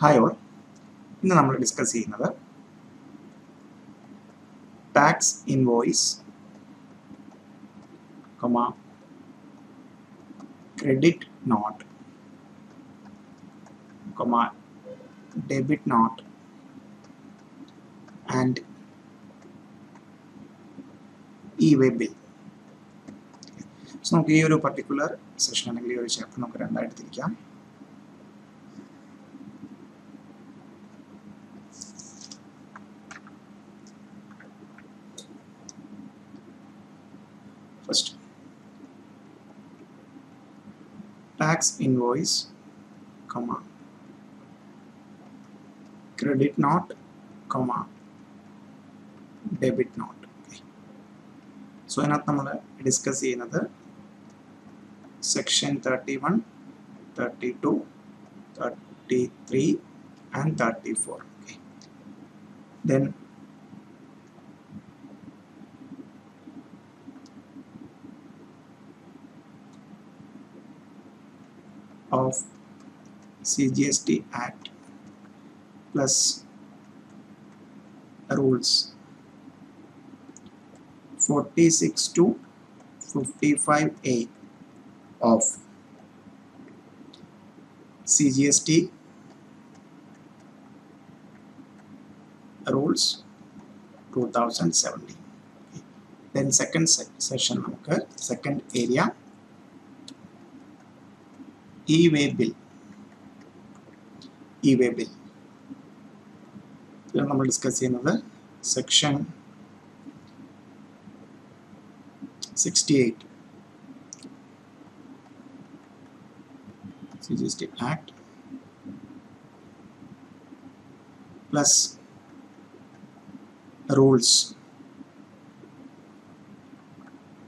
Hi all. ഇന്ന് നമ്മൾ discuss ചെയ്യുന്നത് tax invoice, credit note, debit note and e-way bill. നമുക്ക് ഈ ഒരു പർട്ടിക്കുലർ സെഷൻ അല്ലെങ്കിൽ ഈ ഒരു ചാപ്റ്റർ നമുക്ക് രണ്ടായിട്ട് തിരിക്കാം. First, tax invoice, credit note, debit note. So അതിനകത്ത് നമ്മൾ ഡിസ്കസ് ചെയ്യുന്നത് section 31, 32, 33 and 34. Then of CGST Act plus rules 46 to 55A of CGST rules 2017. Then second session നമുക്ക് second area e-way bill. e-way bill ഇതിൽ നമ്മൾ discuss ചെയ്യുന്നത് section 68 CGST Act plus rules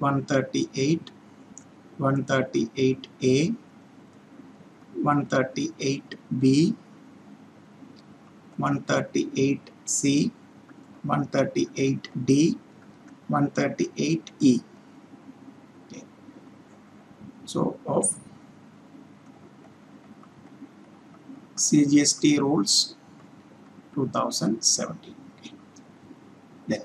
138, 138A, 138B, 138C, 138D, 138E. Okay. So of CGST rules 2017. Okay. Then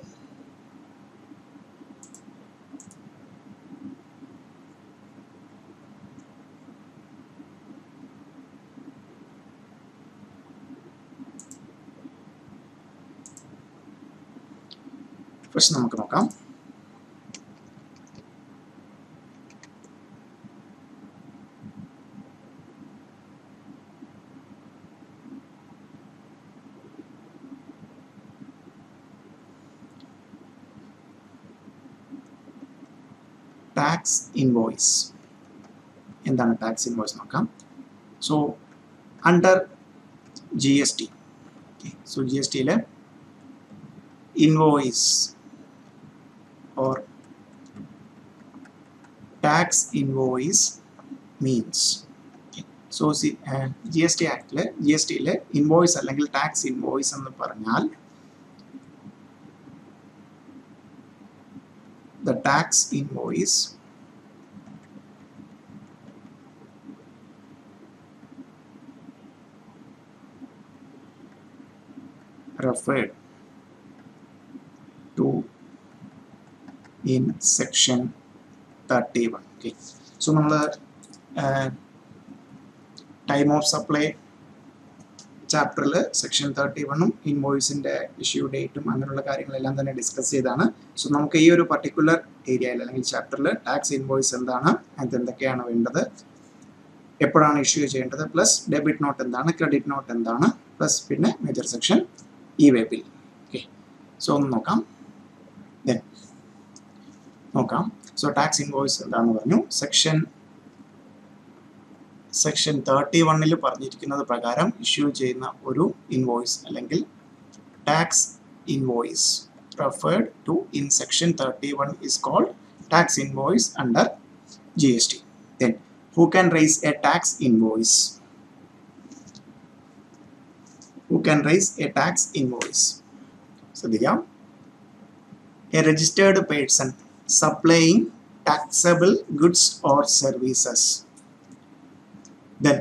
first നമുക്ക് നോക്കാം. Tax invoice. എന്താണ് tax invoice നോക്കാം. So under GST, so GSTയിലെ invoice or tax invoice means, so GST Act le GST le invoice allengil tax invoice ennu paranjal the tax invoice referred to in section 31. Okay, so നമ്മൾ time of supply ചാപ്റ്ററിൽ section 31ഉം ഇൻവോയ്സിൻ്റെ issue ഡേറ്റും അങ്ങനെയുള്ള കാര്യങ്ങളെല്ലാം തന്നെ discuss ചെയ്താണ്. So നമുക്ക് ഈ ഒരു പർട്ടിക്കുലർ ഏരിയയിൽ അല്ലെങ്കിൽ ചാപ്റ്ററിൽ ടാക്സ് ഇൻവോയ്സ് എന്താണ്, അത് എന്തൊക്കെയാണ് വേണ്ടത്, എപ്പോഴാണ് ഇഷ്യൂ ചെയ്യേണ്ടത്, പ്ലസ് ഡെബിറ്റ് നോട്ട് എന്താണ്, ക്രെഡിറ്റ് നോട്ട് എന്താണ്, പ്ലസ് പിന്നെ major section e-way bill. Okay, so ഒന്ന് നോക്കാം. സോ ടാക്സ് ഇൻവോയ്സ് എന്താണെന്ന് പറഞ്ഞു. സെക്ഷൻ 31ൽ പറഞ്ഞിരിക്കുന്നത് പ്രകാരം ഇഷ്യൂ ചെയ്യുന്ന ഒരു ഇൻവോയ്സ് അല്ലെങ്കിൽ tax invoice referred to in section 31 is called tax invoice under GST. Then who can raise a tax invoice? Who can raise a tax invoice? ശ്രദ്ധിക്കാം. A registered person supplying taxable goods or services. Then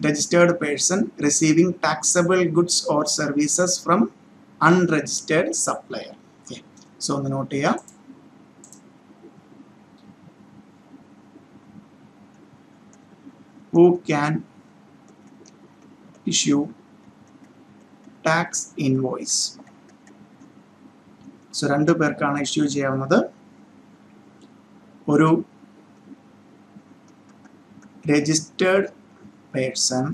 registered person receiving taxable goods or services from unregistered supplier. Okay. So ഒന്ന് not ചെയ്യാം. Who can issue tax invoice? So രണ്ടു പേർക്കാണ് issue ചെയ്യാവുന്നത്. ഒരു registered person.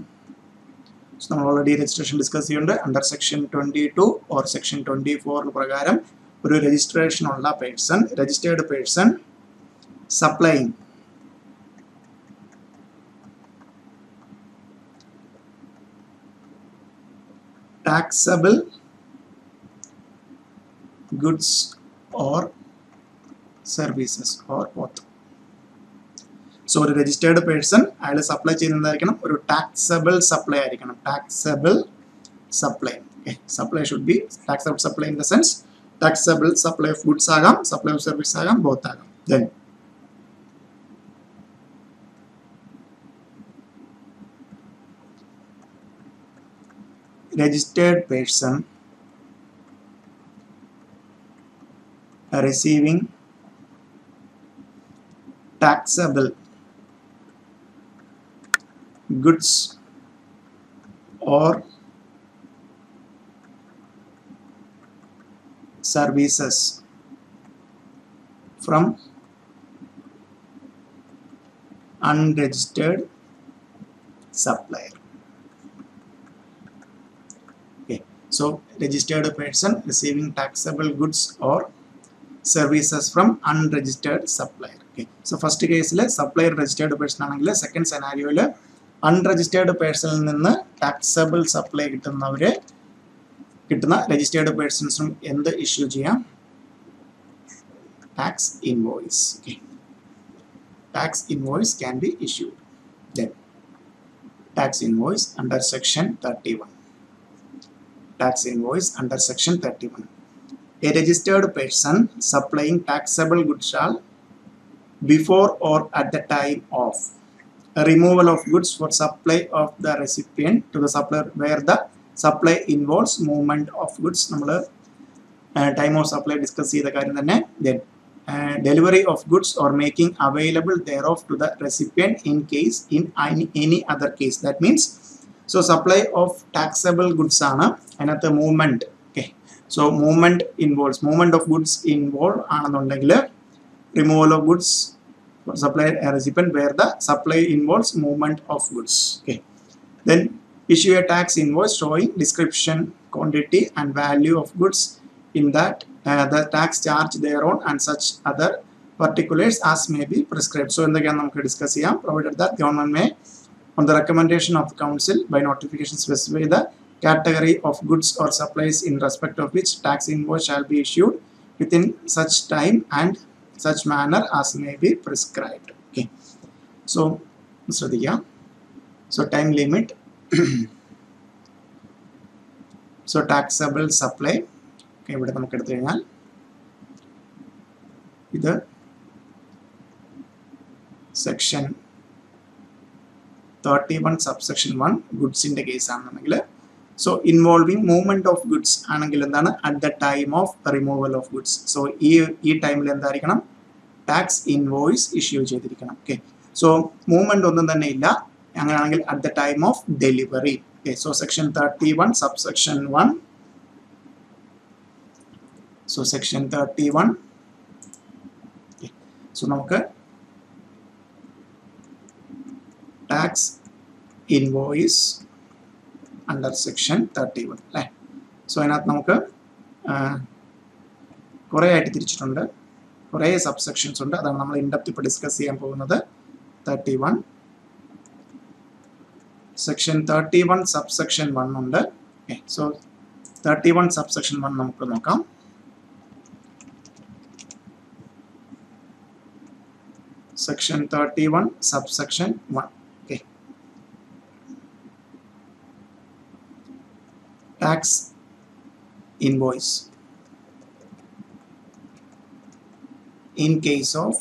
So നമ്മൾ already registration discuss ചെയ്യുന്നുണ്ട്. Under section 22 or section 24 പ്രകാരം ഒരു registration ഉള്ള person, registered person supplying taxable goods or services or both. So ഒരു registered person അയാൾ സപ്ലൈ ചെയ്യുന്നതായിരിക്കണം ഒരു taxable supply ആയിരിക്കണം. Taxable supply. Okay. Supply should be taxable supply in the sense taxable supply of goods ആകാം, supply of service ആകാം, both ആകാം. Then registered person receiving taxable goods or services from unregistered supplier. Okay. So registered person receiving taxable goods or services from unregistered supplier. Okay. So first case le supplier registered person ആണെങ്കിൽ second scenario le unregistered person ൽ നിന്ന് taxable supply കിട്ടുന്നവരെ കിട്ടുന്ന registered personsനും എന്ത് issue ചെയ്യാം? Tax invoice. Okay. Tax invoice can be issued. Then tax invoice under section 31. Tax invoice under section 31. A registered person supplying taxable goods shall, before or at the time of a removal of goods for supply of the recipient to the supplier where the supply involves movement of goods. നമ്മൾ time of supply discuss ചെയ്ത കാര്യം തന്നെ. Then delivery of goods or making available thereof to the recipient in case in any other case. That means so supply of taxable goods ആണ് അതിനകത്ത് movement. Okay. So movement involves movement of goods involved ആണെന്നുണ്ടെങ്കിൽ removal of goods for supply recipient where the supply involves movement of goods. Okay. Then issue a tax invoice showing description, quantity and value of goods in that the tax charge thereon and such other particulars as may be prescribed. So എന്തൊക്കെയാണ് നമുക്ക് discuss ചെയ്യാം. Provided that government may on the recommendation of the council by notification specify the category of goods or supplies in respect of which tax invoice shall be issued within such time and such manner as may be prescribed. Okay. So ശ്രദ്ധിക്കാം. So time limit. So taxable supply. Okay, ഇവിടെ നമുക്ക് എടുത്തു കഴിഞ്ഞാൽ ഇത് section 31 subsection 1 goods in the case ആണെന്നുണ്ടെങ്കിൽ so involving movement of goods ആണെങ്കിൽ എന്താണ് at the time of removal of goods. So ഈ ടൈമിൽ എന്തായിരിക്കണം tax invoice issue ചെയ്തിരിക്കണം. Okay. So movement ഒന്നും തന്നെ ഇല്ല അങ്ങനെയാണെങ്കിൽ at the time of delivery. Okay. So section 31 subsection 1. So section 31. Okay. So നമുക്ക് tax invoice under section 31 അല്ലേ. സോ അതിനകത്ത് നമുക്ക് കുറേ ആയിട്ട് തിരിച്ചിട്ടുണ്ട്, കുറേ സബ്സെക്ഷൻസ് ഉണ്ട്. അതാണ് നമ്മൾ ഇൻഡെപ്ത് ഇപ്പോൾ ഡിസ്കസ് ചെയ്യാൻ പോകുന്നത്. 31 സെക്ഷൻ 31 സബ്സെക്ഷൻ 1 ഉണ്ട്. ഓക്കെ. സോ 31 സബ്സെക്ഷൻ 1 നമുക്ക് നോക്കാം. Section 31 subsection 1. Okay. Tax invoice in case of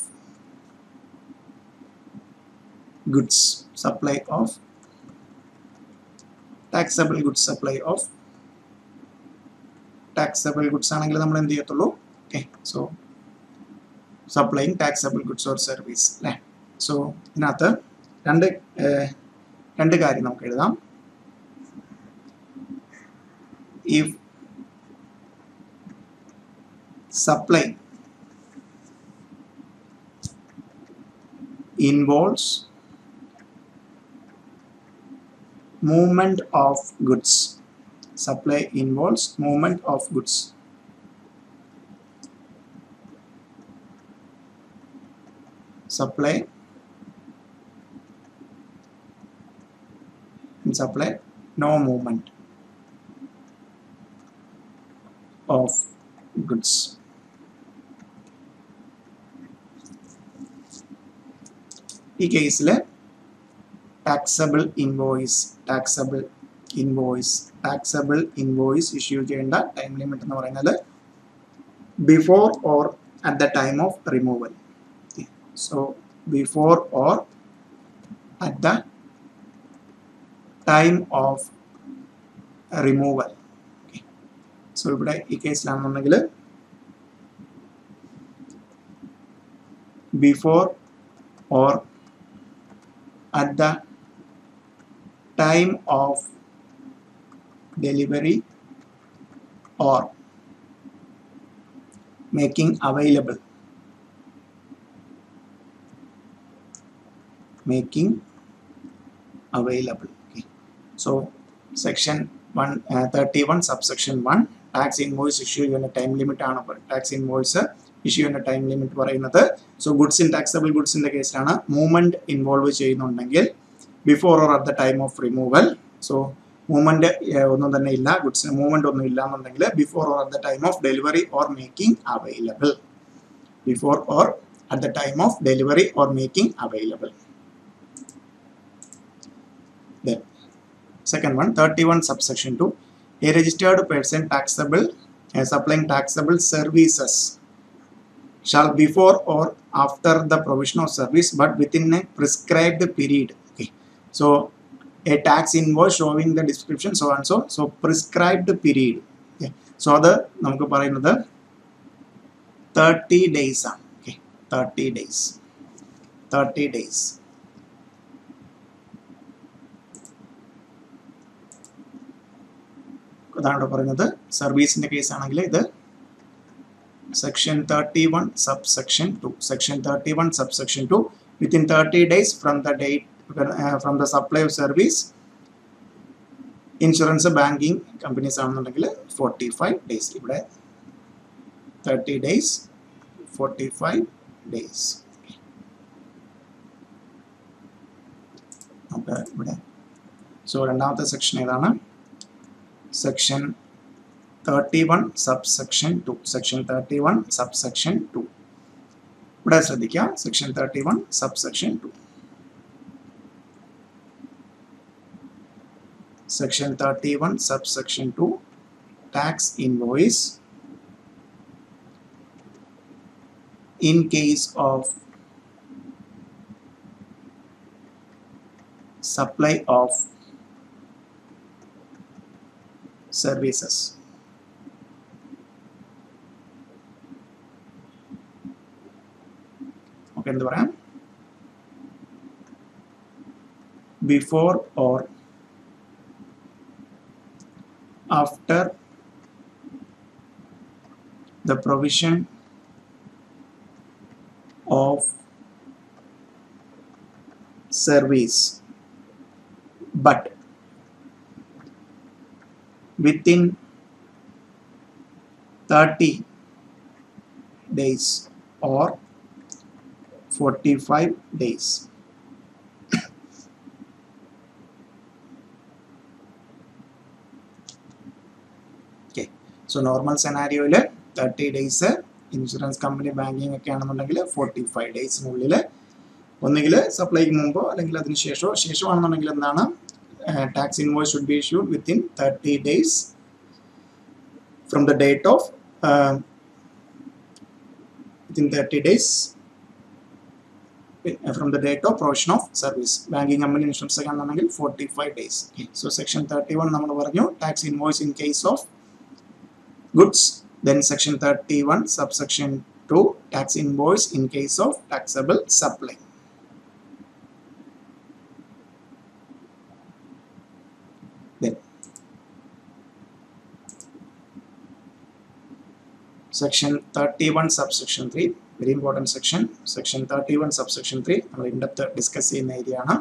goods, supply of taxable goods supply of taxable goods ആണെങ്കിൽ നമ്മൾ എന്ത് ചെയ്യത്തുള്ളൂ okay so supplying taxable goods or service അല്ലേ സോ ഇതിനകത്ത് രണ്ട് കാര്യം നമുക്ക് എഴുതാം if supply involves movement of goods. Supply involves movement of goods. Supply no movement of goods. ഈ കേസിൽ taxable invoice ഇഷ്യൂ ചെയ്യേണ്ട ടൈം ലിമിറ്റ് എന്ന് പറയുന്നത് before or at the time of removal so before or at the time of removal so ഇവിടെ ഈ കേസിലാണെന്നുണ്ടെങ്കിൽ before or at the time of delivery or making available okay. So section 31 subsection 1 tax invoice issue ചെയ്യുന്ന time limit ആണ് tax invoice issue ചെയ്യുന്ന time limit പറയുന്നത് so goods in taxable ഗുഡ്സിന്റെ കേസിലാണ് movement involve ചെയ്യുന്നുണ്ടെങ്കിൽ before or at the time of removal so movement ഒന്നും തന്നെ ഇല്ല ഗുഡ്സിന് movement ഒന്നും ഇല്ല എന്നുണ്ടെങ്കിൽ before or at the time of delivery or making available before or at the time of delivery or making available second one 31 subsection 2 a registered person taxable supplying taxable services shall before or after the provision of service but within a prescribed period okay so a tax invoice showing the description so and so prescribed period okay so അത് നമുക്ക് പറയുന്നത് 30 days ആണ് okay 30 days അതാണ് പറയുന്നത് സർവീസിന്റെ case ആണെങ്കിൽ ഇത് section 31 subsection 2 within 30 days from the date from the supply of service insurance banking companies ആണെന്നുണ്ടെങ്കിൽ 45 days ഇവിടെ 30 days 45 days നമുക്ക് ഇവിടെ സോ രണ്ടാമത്തെ സെക്ഷൻ ഏതാണ് section 31 subsection 2 section 31 subsection 2 ഇവിടെ ശ്രദ്ധിക്കുക section 31 subsection 2 section 31 subsection 2 tax invoice in case of supply of services okay എന്ത് പറയാം before or after the provision of service but within 30 days or 45 days okay so normal scenario il 30 days insurance company banking ഒക്കെ ആണെന്നുണ്ടെങ്കിൽ 45 ഡേയ്സിനുള്ളിൽ ഒന്നുകിൽ സപ്ലൈക്ക് മുമ്പോ അല്ലെങ്കിൽ അതിന് ശേഷമാണെന്നുണ്ടെങ്കിൽ എന്താണ് tax invoice should be issued within 30 days from the date of within 30 days from the date of provision of service. Banking company insurance ആണെങ്കിൽ 45 days. Okay. So section 31 നമ്മൾ പറഞ്ഞു tax invoice in case of goods. Then section 31 subsection 2 tax invoice in case of taxable supply. Then section 31 subsection 3 very important section. Section 31 subsection 3 നമ്മൾ in depth discuss ചെയ്യുന്ന area ആണ്.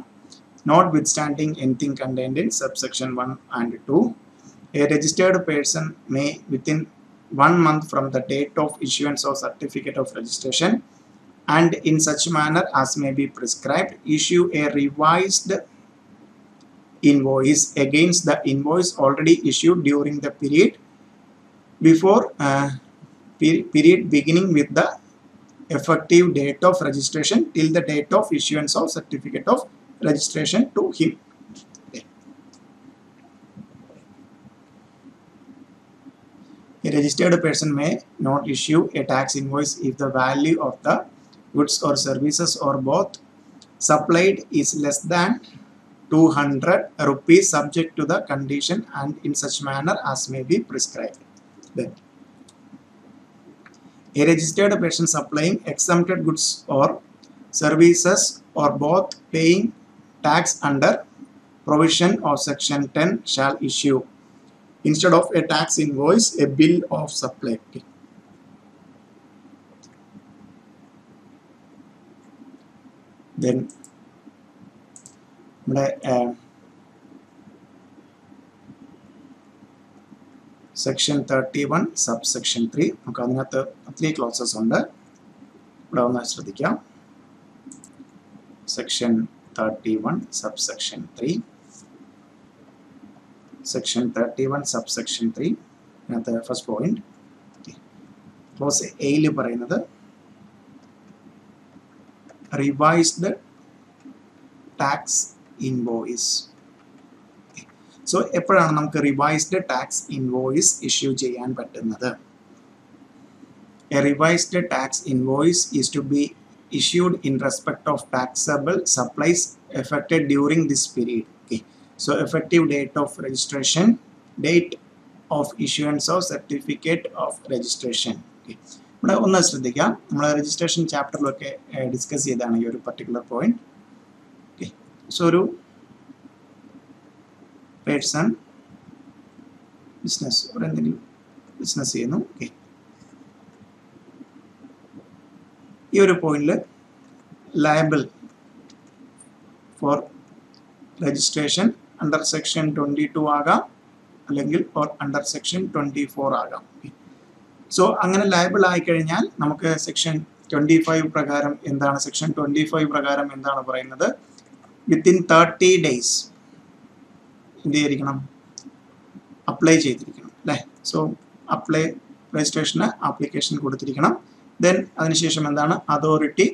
Notwithstanding anything contained in subsection 1 and 2, a registered person may within 1 month from the date of issuance of certificate of registration and in such manner as may be prescribed issue a revised invoice against the invoice already issued during the period before period beginning with the effective date of registration till the date of issuance of certificate of registration to him. A registered person may not issue a tax invoice if the value of the goods or services or both supplied is less than 200 rupees subject to the condition and in such manner as may be prescribed. Then a registered person supplying exempted goods or services or both paying tax under provision of section 10 shall issue instead of a tax invoice a bill of supply. Then section 31 subsection 3 നമുക്ക് അതിനകത്ത് 3 clauses ഉണ്ട്. ഇവിടെ ഒന്ന് ശ്രദ്ധിക്കാം. section 31 subsection 3 section 31 subsection 3 അതിനകത്ത് first point close എയിൽ പറയുന്നത് revised tax invoice. So എപ്പോഴാണ് നമുക്ക് റിവൈസ്ഡ് ടാക്സ് ഇൻവോയിസ് ഇഷ്യൂ ചെയ്യാൻ പറ്റുന്നത്? A revised tax invoice is to be issued in respect of taxable supplies affected during this period. Okay. So effective date of registration, date of issuance of certificate of registration. Okay. ഇവിടെ ഒന്ന് ശ്രദ്ധിക്കാം, നമ്മൾ registration ചാപ്റ്ററിലൊക്കെ discuss ചെയ്താണ് ഈ ഒരു particular point. Okay. So ഒരു person business ഒരു എന്തെങ്കിലും ബിസിനസ് ചെയ്യുന്നു. ഓക്കെ. ഈ ഒരു പോയിന്റിൽ liable four registration under section 22 ആകാം, അല്ലെങ്കിൽ ഓർ അണ്ടർ സെക്ഷൻ 24 ആകാം. സോ അങ്ങനെ ലയബിൾ ആയിക്കഴിഞ്ഞാൽ നമുക്ക് സെക്ഷൻ 25 പ്രകാരം എന്താണ്, സെക്ഷൻ 25 പ്രകാരം എന്താണ് പറയുന്നത്? വിത്തിൻ 30 days എന്ത് ചെയ്തിരിക്കണം? അപ്ലൈ ചെയ്തിരിക്കണം അല്ലേ? സോ അപ്ലൈ രജിസ്ട്രേഷന് ആപ്ലിക്കേഷൻ കൊടുത്തിരിക്കണം. ദെൻ അതിനുശേഷം എന്താണ്? അതോറിറ്റി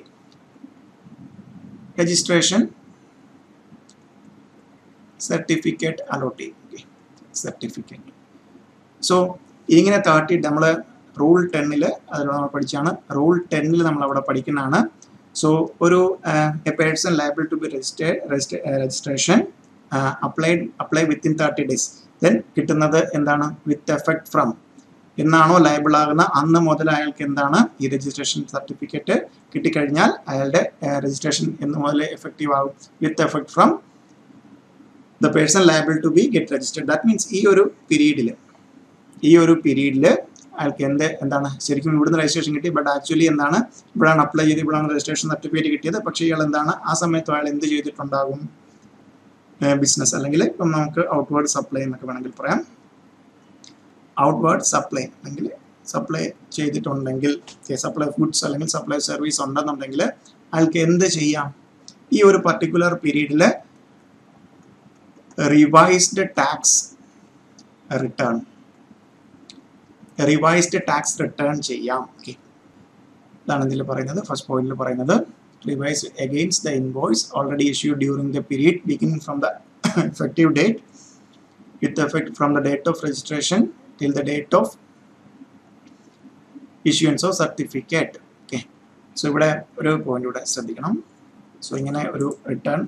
രജിസ്ട്രേഷൻ സർട്ടിഫിക്കറ്റ് അലോട്ട് ചെയ്യും. സർട്ടിഫിക്കറ്റ്. സോ ഇങ്ങനെ 30 നമ്മൾ റൂൾ 10 അതിൽ നമ്മൾ പഠിച്ചാണ്. റൂൾ 10 നമ്മൾ അവിടെ പഠിക്കുന്നതാണ്. സോ ഒരു a person liable to be registration apply within 30 days. Then കിട്ടുന്നത് എന്താണ്? വിത്ത് എഫക്ട് ഫ്രം എന്നാണോ ലയബിൾ ആകുന്ന അന്ന് മുതൽ അയാൾക്ക് എന്താണ് ഈ രജിസ്ട്രേഷൻ സർട്ടിഫിക്കറ്റ് കിട്ടിക്കഴിഞ്ഞാൽ അയാളുടെ രജിസ്ട്രേഷൻ എന്ന് മുതൽ എഫക്റ്റീവ് ആകും. With effect from the person liable to be get registered. That means ഈ ഒരു പീരീഡിൽ അയാൾക്ക് എന്താണ് ശരിക്കും ഇവിടുന്ന് രജിസ്ട്രേഷൻ കിട്ടി, ബട്ട് ആക്ച്വലി എന്താണ് ഇവിടെയാണ് അപ്ലൈ ചെയ്ത് ഇവിടെയാണ് രജിസ്ട്രേഷൻ സർട്ടിഫിക്കറ്റ് കിട്ടിയത്. പക്ഷേ ഇയാൾ എന്താണ് ആ സമയത്ത് അയാൾ എന്ത് ചെയ്തിട്ടുണ്ടാകും? ബിസിനസ് അല്ലെങ്കിൽ ഇപ്പം നമുക്ക് ഔട്ട്വേർഡ് സപ്ലൈ എന്നൊക്കെ വേണമെങ്കിൽ പറയാം. ഔട്ട്വേർഡ് സപ്ലൈ അല്ലെങ്കിൽ സപ്ലൈ ചെയ്തിട്ടുണ്ടെങ്കിൽ, സപ്ലൈ ഗുഡ്സ് അല്ലെങ്കിൽ സപ്ലൈ സർവീസ് ഉണ്ടെന്നുണ്ടെങ്കിൽ അയാൾക്ക് എന്ത് ചെയ്യാം? ഈ ഒരു പർട്ടിക്കുലർ പീരീഡിൽ റിവൈസ്ഡ് ടാക്സ് റിട്ടേൺ ചെയ്യാം. ഓക്കെ. ഇതാണ് ഇതിൽ പറയുന്നത്. ഫസ്റ്റ് പോയിന്റിൽ പറയുന്നത് revise against the invoice already issued during the period beginning from the effective date with effect from the date of registration till the date of issuance of certificate. Okay. So ഇവിടെ ഒരു point ഇവിടെ ശ്രദ്ധിക്കണം. So ഇങ്ങനെ ഒരു return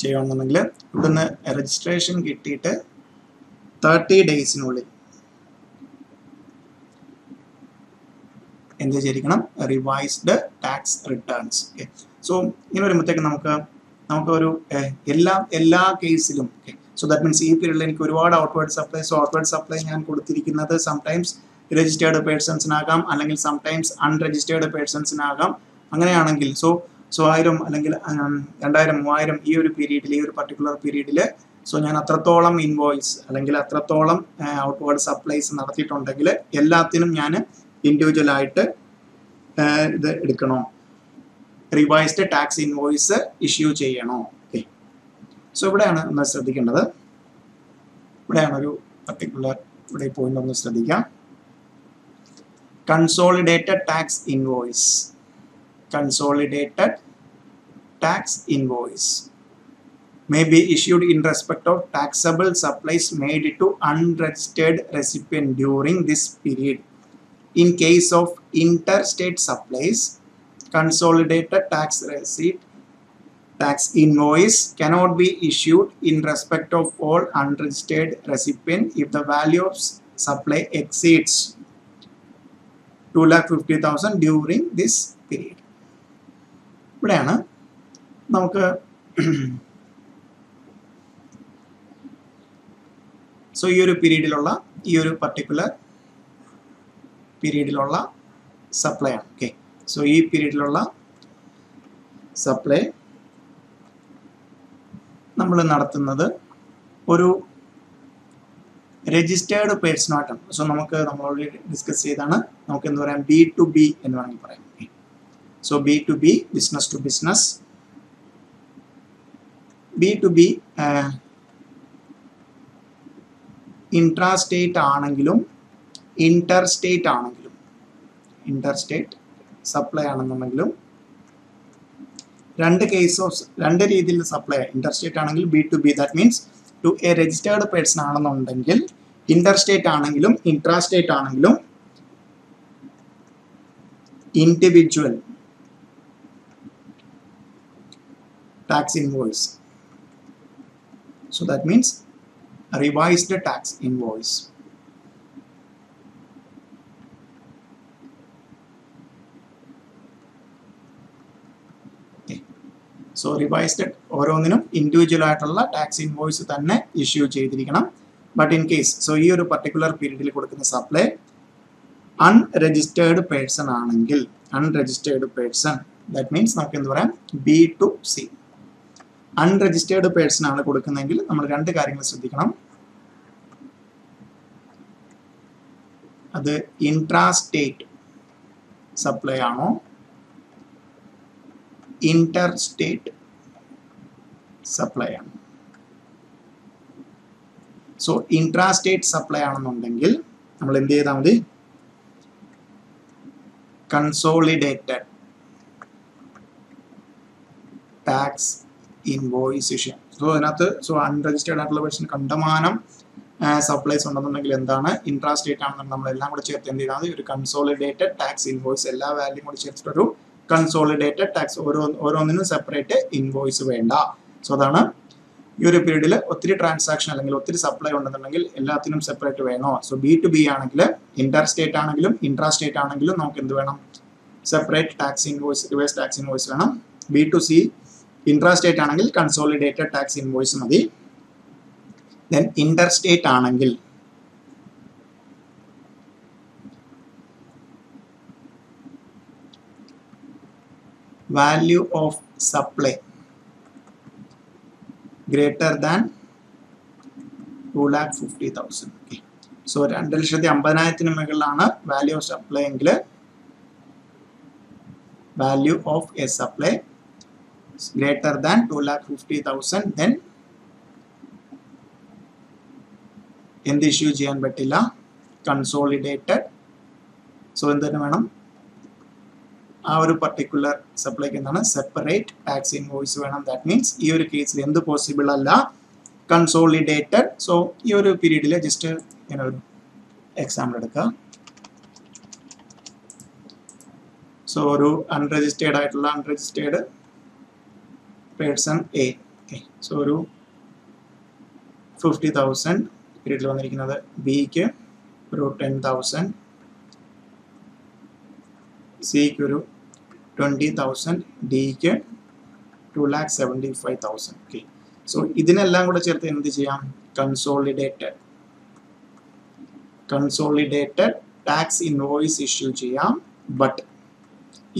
ചെയ്യണമെന്നുണ്ടെങ്കിൽ ഇവിടുന്ന് registration കിട്ടിയിട്ട് 30 ഡേയ്സിനുള്ളിൽ എന്ത് ചെയ്തിരിക്കണം? Revised tax returns. Okay, so ഇങ്ങനെ വരുമ്പോഴത്തേക്ക് നമുക്കൊരു എല്ലാ കേസിലും സോ ദാറ്റ് മീൻസ് ഈ പീരീഡിൽ എനിക്ക് ഒരുപാട് ഔട്ട്വേർഡ് സപ്ലൈ ഞാൻ കൊടുത്തിരിക്കുന്നത് സംടൈംസ് രജിസ്റ്റേർഡ് പേഴ്സൺസിനാകാം, അല്ലെങ്കിൽ സംടൈംസ് അൺരജിസ്റ്റേർഡ് പേഴ്സൺസിനാകാം. അങ്ങനെയാണെങ്കിൽ സോ 1000 അല്ലെങ്കിൽ 2000 3000 ഈ ഒരു പീരീഡിൽ, ഈ ഒരു പർട്ടിക്കുലർ പീരീഡിൽ സോ ഞാൻ അത്രത്തോളം ഇൻവോയ്സ് അല്ലെങ്കിൽ അത്രത്തോളം ഔട്ട്വേർഡ് സപ്ലൈസ് നടത്തിയിട്ടുണ്ടെങ്കിൽ എല്ലാത്തിനും ഞാൻ ഇൻഡിവിജ്വൽ ആയിട്ട് ഇത് എടുക്കണോ? റിവൈസ്ഡ് ടാക്സ് ഇൻവോയ്സ് ഇഷ്യൂ ചെയ്യണോ? ഓക്കെ, സോ ഇവിടെയാണ് ഒന്ന് ശ്രദ്ധിക്കേണ്ടത്. ഇവിടെയാണ് ഒരു പർട്ടിക്കുലർ ഇവിടെ പോയിന്റ് ഒന്ന് ശ്രദ്ധിക്കാം. Consolidated tax invoice, consolidated tax invoice may be issued in respect of taxable supplies made to unregistered recipient during this period. In case of interstate supplies, consolidated tax invoice cannot be issued in respect of all unregistered recipient if the value of supply exceeds 2,50,000 during this period. ഇവിടെയാണ് നമുക്ക് so ഈ ഒരു പീരീഡിലുള്ള ഈ ഒരു particular പീരീഡിലുള്ള supply ആണ്. Okay, so ഈ പീരീഡിലുള്ള supply നമ്മൾ നടത്തുന്നത് ഒരു രജിസ്റ്റേർഡ് പേഴ്സണായിട്ടാണ്. സോ നമ്മൾ ഓൾറെഡി ഡിസ്കസ് ചെയ്താണ്. നമുക്ക് എന്ത് പറയാം? B2B എന്ന് വേണമെങ്കിൽ പറയാം. So B2B, business to business. B2B intrastate ആണെങ്കിലും interstate ആണെങ്കിലും, interstate സപ്ലൈ ആണെന്നുണ്ടെങ്കിലും രണ്ട് രീതിയിൽ സപ്ലൈ. interstate ആണെങ്കിൽ B2B, that means to a registered person ആണെന്നുണ്ടെങ്കിൽ, interstate ആണെങ്കിലും intrastate ആണെങ്കിലും individual tax invoice. So that means a revised tax invoice. Okay. So revised ഓരോന്നിനും ഇൻഡിവിജ്വൽ ആയിട്ടുള്ള ടാക്സ് ഇൻവോയ്സ് തന്നെ ഇഷ്യൂ ചെയ്തിരിക്കണം. ബട്ട് ഇൻ കേസ് സോ ഈ ഒരു പർട്ടിക്കുലർ പീരീഡിൽ കൊടുക്കുന്ന സപ്ലൈ അൺരജിസ്റ്റേർഡ് പേഴ്സൺ ആണെങ്കിൽ, അൺരജിസ്റ്റേർഡ് പേഴ്സൺ ദാറ്റ് മീൻസ് നമുക്ക് എന്ത് പറയാം? B2C. അൺരജിസ്റ്റേർഡ് പേഴ്സൺ ആണ് കൊടുക്കുന്നതെങ്കിൽ നമ്മൾ രണ്ട് കാര്യങ്ങൾ ശ്രദ്ധിക്കണം. അത് ഇൻട്രാസ്റ്റേറ്റ് സപ്ലൈ ആണോ ഇന്റർസ്റ്റേറ്റ് സപ്ലൈ ആണോ? സോ ഇൻട്രാസ്റ്റേറ്റ് സപ്ലൈ ആണെന്നുണ്ടെങ്കിൽ നമ്മൾ എന്ത് ചെയ്താൽ മതി? Consolidated tax invoice issue. So അതിനകത്ത് അൺരജിസ്റ്റേർഡ് ആയിട്ടുള്ള പേഴ്സൺ കണ്ടമാനം സപ്ലൈസ് ഉണ്ടെന്നുണ്ടെങ്കിൽ എന്താണ്? ഇൻട്രാസ്റ്റേറ്റ് ആണെന്നുണ്ടെങ്കിൽ നമ്മളെല്ലാം കൂടെ ചേർത്ത് എന്ത് ചെയ്താൽ മതി? ഒരു കൺസോളിഡേറ്റഡ് ടാക്സ് ഇൻവോയ്സ്, എല്ലാ വാല്യൂം കൂടി ചേർത്തിട്ടൊരു കൺസോളിഡേറ്റഡ് ടാക്സ്, ഓരോന്നിനും സെപ്പറേറ്റ് ഇൻവോയ്സ് വേണ്ട. സോ അതാണ് ഈ ഒരു പീരീഡിൽ ഒത്തിരി ട്രാൻസാക്ഷൻ അല്ലെങ്കിൽ ഒത്തിരി സപ്ലൈ ഉണ്ടെന്നുണ്ടെങ്കിൽ എല്ലാത്തിനും സെപ്പറേറ്റ് വേണോ? സോ B2B ആണെങ്കിൽ, ഇന്റർസ്റ്റേറ്റ് ആണെങ്കിലും ഇൻട്രാസ്റ്റേറ്റ് ആണെങ്കിലും നമുക്ക് എന്ത് വേണം? Separate tax invoice, reverse tax invoice വേണം. B2C ഇൻട്രാസ്റ്റേറ്റ് ആണെങ്കിൽ കൺസോളിഡേറ്റഡ് ടാക്സ് ഇൻവോയ്സ് മതി. ദെൻ ഇന്റർസ്റ്റേറ്റ് ആണെങ്കിൽ value of supply greater than 2,50,000. Okay. So 2,50,000 മുകളിലാണ് വാല്യൂ ഓഫ് സപ്ലൈ എങ്കിൽ value of A supply greater than 2,50,000 then എന്ത് ഇഷ്യൂ ചെയ്യാൻ പറ്റില്ല? Consolidated. So എന്തിനു വേണം? ആ ഒരു പർട്ടിക്കുലർ സപ്ലൈക്ക് എന്താണ്? സെപ്പറേറ്റ് ടാക്സ് ഇൻവോയ്സ് വേണം. ദാറ്റ് മീൻസ് ഈ ഒരു കേസിൽ എന്ത് പോസിബിൾ അല്ല? കൺസോളിഡേറ്റഡ്. സോ ഈ ഒരു പീരീഡിൽ ജസ്റ്റ് ഇങ്ങനെ ഒരു എക്സാമ്പിൾ എടുക്കുക. സോ സോ ഒരു അൺരജിസ്റ്റേർഡ് ആയിട്ടുള്ള unregistered person A. Okay, so ഒരു 50,000 പീരീഡിൽ വന്നിരിക്കുന്നത്. ബിക്ക് ഒരു 10,000, സിക്ക് ഒരു 20,000, ഡിക്ക് 2,75,000. ഓക്കെ, സോ ഇതിനെല്ലാം കൂടെ ചേർത്ത് എന്ത് ചെയ്യാം? കൺസോളിഡേറ്റഡ് ടാക്സ് ഇൻവോയ്സ് ഇഷ്യൂ ചെയ്യാം. ബട്ട്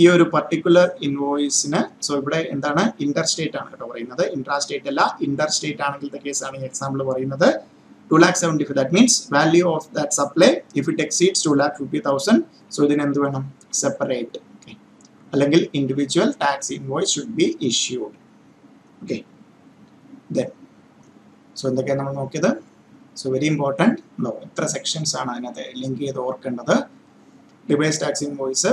ഈ ഒരു പർട്ടിക്കുലർ ഇൻവോയ്സിന്, സോ ഇവിടെ എന്താണ്, ഇന്റർ സ്റ്റേറ്റ് ആണ് കേട്ടോ പറയുന്നത്, ഇൻട്രാ സ്റ്റേറ്റ് അല്ല. ഇന്റർ സ്റ്റേറ്റ് ആണെങ്കിലത്തെ കേസാണ് ഈ എക്സാമ്പിൾ പറയുന്നത്. 2,75,000, that means value of that supply if it exceeds 2,50,000, so ഇതിന് എന്ത് വേണം? സെപ്പറേറ്റ്. ഓക്കെ, അല്ലെങ്കിൽ individual tax invoice should be issued. Okay, then so എന്തൊക്കെയാണ് നമ്മൾ നോക്കിയത്? So very important. എത്ര സെക്ഷൻസ് ആണ് അതിനകത്ത് ലിങ്ക് ചെയ്ത് ഓർക്കേണ്ടത്? Reverse tax invoice,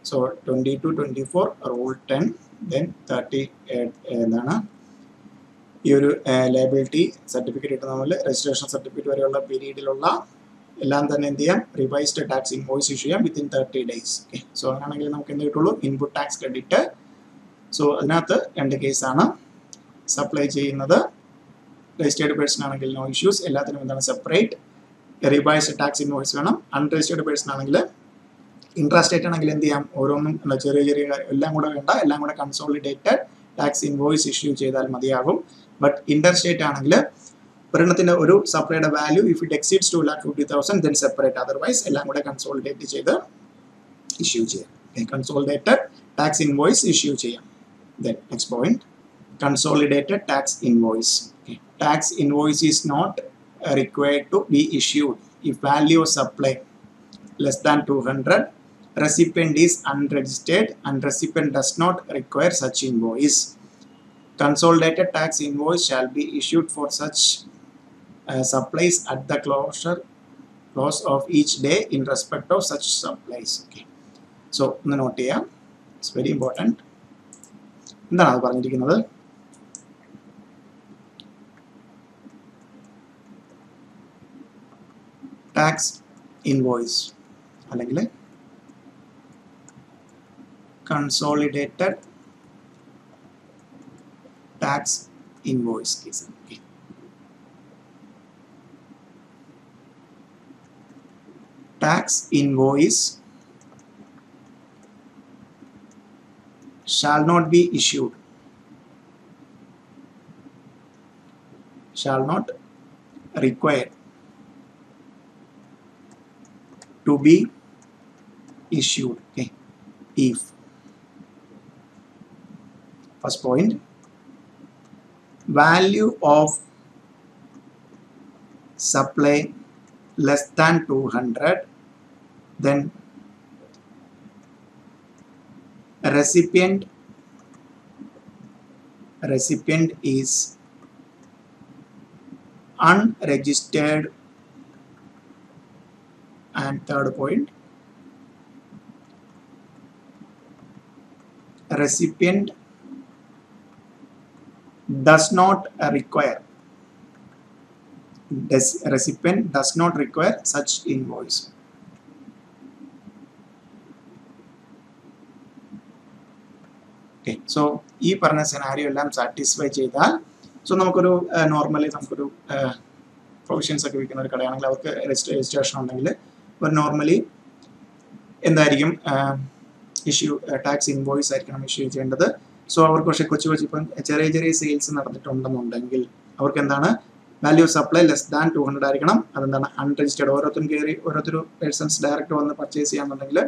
so 22, 24, rule 10, then 30 എന്താണ് ഈ ഒരു ലയബിലിറ്റി സർട്ടിഫിക്കറ്റ് കിട്ടുന്ന പോലെ രജിസ്ട്രേഷൻ സർട്ടിഫിക്കറ്റ് വരെയുള്ള പീരീഡിലുള്ള എല്ലാം തന്നെ എന്ത് ചെയ്യാം? റിവൈസ്ഡ് ടാക്സ് ഇൻവോയ്സ് ഇഷ്യൂ ചെയ്യാം വിത്തിൻ 30 days. ഓക്കെ, സോ അങ്ങനെയാണെങ്കിൽ നമുക്ക് എന്ത് കിട്ടുള്ളൂ? Input tax credit. സോ അതിനകത്ത് 2 കേസാണ്. സപ്ലൈ ചെയ്യുന്നത് രജിസ്റ്റേർഡ് പേഴ്സൺ ആണെങ്കിൽ നോ ഇഷ്യൂസ്, എല്ലാത്തിനും എന്താണ്? സെപ്പറേറ്റ് റിവൈസ്ഡ് ടാക്സ് ഇൻവോയ്സ് വേണം. അൺരജിസ്റ്റേർഡ് പേഴ്സൺ ആണെങ്കിൽ, ഇൻട്രാസ്റ്റേറ്റ് ആണെങ്കിൽ എന്ത് ചെയ്യാം? ഓരോന്നും ചെറിയ ചെറിയ എല്ലാം കൂടെ വേണ്ട, എല്ലാം കൂടെ കൺസോളിഡേറ്റഡ് ടാക്സ് ഇൻവോയ്സ് ഇഷ്യൂ ചെയ്താൽ മതിയാകും. ബട്ട് ഇന്റർ സ്റ്റേറ്റ് ആണെങ്കിൽ ഒരെണ്ണത്തിന്റെ ഒരു സപ്ലൈയുടെ value if it exceeds 2,50,000 then separate, otherwise എല്ലാം കൂടെ കൺസോളിഡേറ്റ് ചെയ്ത് ഇഷ്യൂ ചെയ്യാം. കൺസോളിഡേറ്റഡ് ടാക്സ് ഇൻവോയ്സ് ഇഷ്യൂ ചെയ്യാം. Then next point, consolidated tax invoice. Tax invoice is not required to be issued if value of supply less than 200, recipient is unregistered and recipient does not require such invoice. Consolidated tax invoice shall be issued for such supplies at the close of each day in respect of such supplies. Okay, so ഒന്ന് not ചെയ്യാം, it's very important. എന്താണ് അത് പറഞ്ഞിരിക്കുന്നത്? Tax invoice അല്ലെങ്കിൽ consolidated tax invoice case. Tax invoice shall not be issued, shall not require to be issued. Okay, if first point, value of supply less than 200, then recipient is unregistered, and third point, recipient does not require such invoice. Okay, so ഈ പറഞ്ഞ scenario എല്ലാം satisfy ചെയ്താൽ, so നമുക്കൊരു normally നമുക്കൊരു provisions ഒക്കെ വിൽക്കുന്ന ഒരു കടയാണെങ്കിൽ അവർക്ക് രജിസ്ട്രേഷൻ ഉണ്ടെങ്കിൽ ഒരു നോർമലി എന്തായിരിക്കും ഇഷ്യൂ? ടാക്സ് ഇൻവോയ്സ് ആയിരിക്കണം ഇഷ്യൂ ചെയ്യേണ്ടത്. സോ അവർക്ക് പക്ഷേ കൊച്ചു ഇപ്പം ചെറിയ ചെറിയ സെയിൽസ് നടന്നിട്ടുണ്ടെന്നുണ്ടെങ്കിൽ അവർക്ക് എന്താണ്? Value of supply less than 200 ആയിരിക്കണം. അതെന്താണ്? അൺരജിസ്റ്റേർഡ്. ഓരോരുത്തർ പേഴ്സൺസ് ഡയറക്റ്റ് വന്ന് പർച്ചേസ് ചെയ്യാന്നുണ്ടെങ്കിൽ,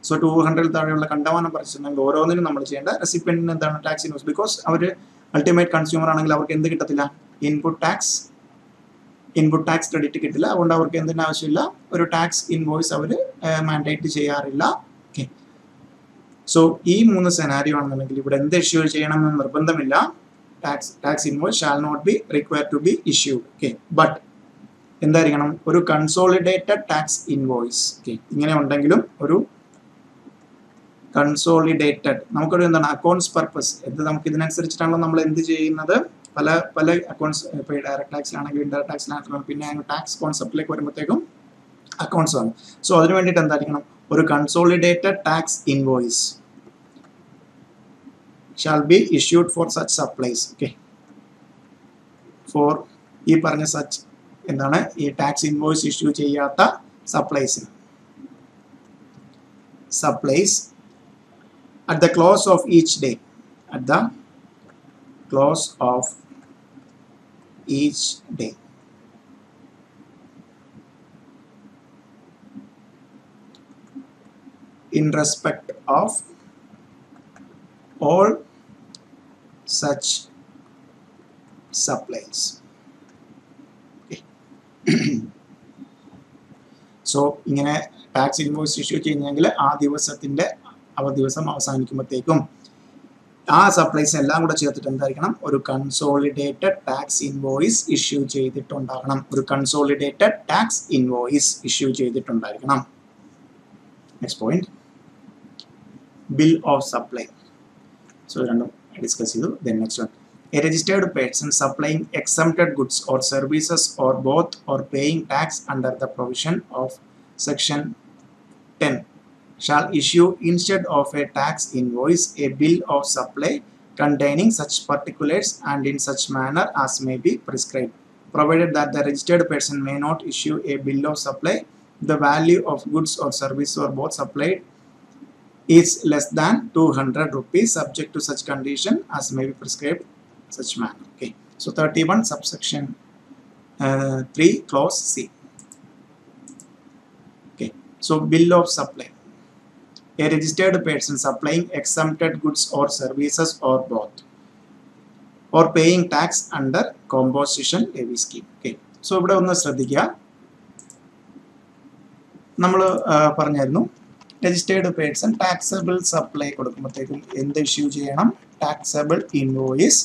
സോ 200 താഴെയുള്ള കണ്ടമാനം പർച്ചേസ് ഉണ്ടെങ്കിൽ ഓരോന്നിനും നമ്മൾ ചെയ്യേണ്ട റെസിപ്പിയന്റിന് എന്താണ്? Tax invoice. ബിക്കോസ് അവർ അൾട്ടിമേറ്റ് കൺസ്യൂമർ ആണെങ്കിൽ അവർക്ക് എന്ത് കിട്ടത്തില്ല? ഇൻപുട്ട് ടാക്സ് ക്രെഡിറ്റ് കിട്ടില്ല. അതുകൊണ്ട് അവർക്ക് എന്തിൻ്റെ ആവശ്യമില്ല? ഒരു ടാക്സ് ഇൻവോയ്സ് അവർ മാൻഡേറ്റ് ചെയ്യാറില്ല. ഓക്കെ, സോ ഈ 3 സെനാരിയോ ആണെന്നുണ്ടെങ്കിൽ ഇവിടെ എന്ത് ഇഷ്യൂ ചെയ്യണമെന്ന് നിർബന്ധമില്ല. Tax invoice shall not be required to be issued. Okay, but എന്തായിരിക്കണം? ഒരു കൺസോളിഡേറ്റഡ് ടാക്സ് ഇൻവോയ്സ്. ഓക്കെ, ഇങ്ങനെ ഉണ്ടെങ്കിലും ഒരു കൺസോളിഡേറ്റഡ് നമുക്കൊരു എന്താണ്? Accounts purpose. ഇത് നമുക്ക് ഇതിനനുസരിച്ചിട്ടാണല്ലോ നമ്മൾ എന്ത് ചെയ്യുന്നത്? പല അക്കൗണ്ട്സ്, ഇപ്പോൾ ഡയറക്ട് ടാക്സിലാണെങ്കിൽ ഇൻഡയറക്ട് ടാക്സിലാണെങ്കിലും പിന്നെ ടാക്സ് കോൺസെപ്റ്റിലേക്ക് വരുമ്പോഴത്തേക്കും അക്കൗണ്ട്സ് ആണ്. സോ അതിന് വേണ്ടിയിട്ട് എന്തായിരിക്കണം? ഒരു consolidated tax invoice. shall be issued for such supplies. Okay, for ഈ പറഞ്ഞ സച്ച് എന്താണ് ഈ ടാക്സ് ഇൻവോയ്സ് ഇഷ്യൂ ചെയ്യാത്ത സപ്ലൈസിന് supplies at the close of each day, at the close of each day. In respect of all such supplies. Okay. So ഇങ്ങനെ tax invoice issue ചെയ്യുന്നെങ്കിൽ ആ ദിവസത്തിൻ്റെ ദിവസം അവസാനിക്കുമ്പോഴത്തേക്കും ആ സപ്ലൈസ് എല്ലാം കൂടെ ചേർത്തിട്ട് എന്തായിരിക്കണം, ഒരു കൺസോളിഡേറ്റഡ് ടാക്സ് ഇൻവോയ്സ് ഇഷ്യൂ ചെയ്തിട്ടുണ്ടാകണം. ഒരു കൺസോളിഡേറ്റഡ് ടാക്സ് ഇൻവോയ്സ് ഇഷ്യൂ ചെയ്തിട്ടുണ്ടായിരിക്കണം. Next point, bill of supply. So രണ്ടും ഡിസ്കസ് ചെയ്തു. Then next one, a registered person supplying exempted goods or services or both or paying tax under the provision of section 10 shall issue instead of a tax invoice a bill of supply containing such particulars and in such manner as may be prescribed, provided that the registered person may not issue a bill of supply the value of goods or service or both supplied is less than 200 rupees subject to such condition as may be prescribed such manner. Okay, so 31 subsection 3 clause C. Okay, so bill of supply, a registered person supplying exempted goods or services or both or paying tax under composition levy scheme. Okay, so ഇവിടെ ഒന്ന് ശ്രദ്ധിക്കുക, നമ്മൾ പറഞ്ഞായിരുന്നു registered person taxable supply കൊടുക്കുമ്പോഴത്തേക്കും എന്ത് issue ചെയ്യണം, taxable invoice.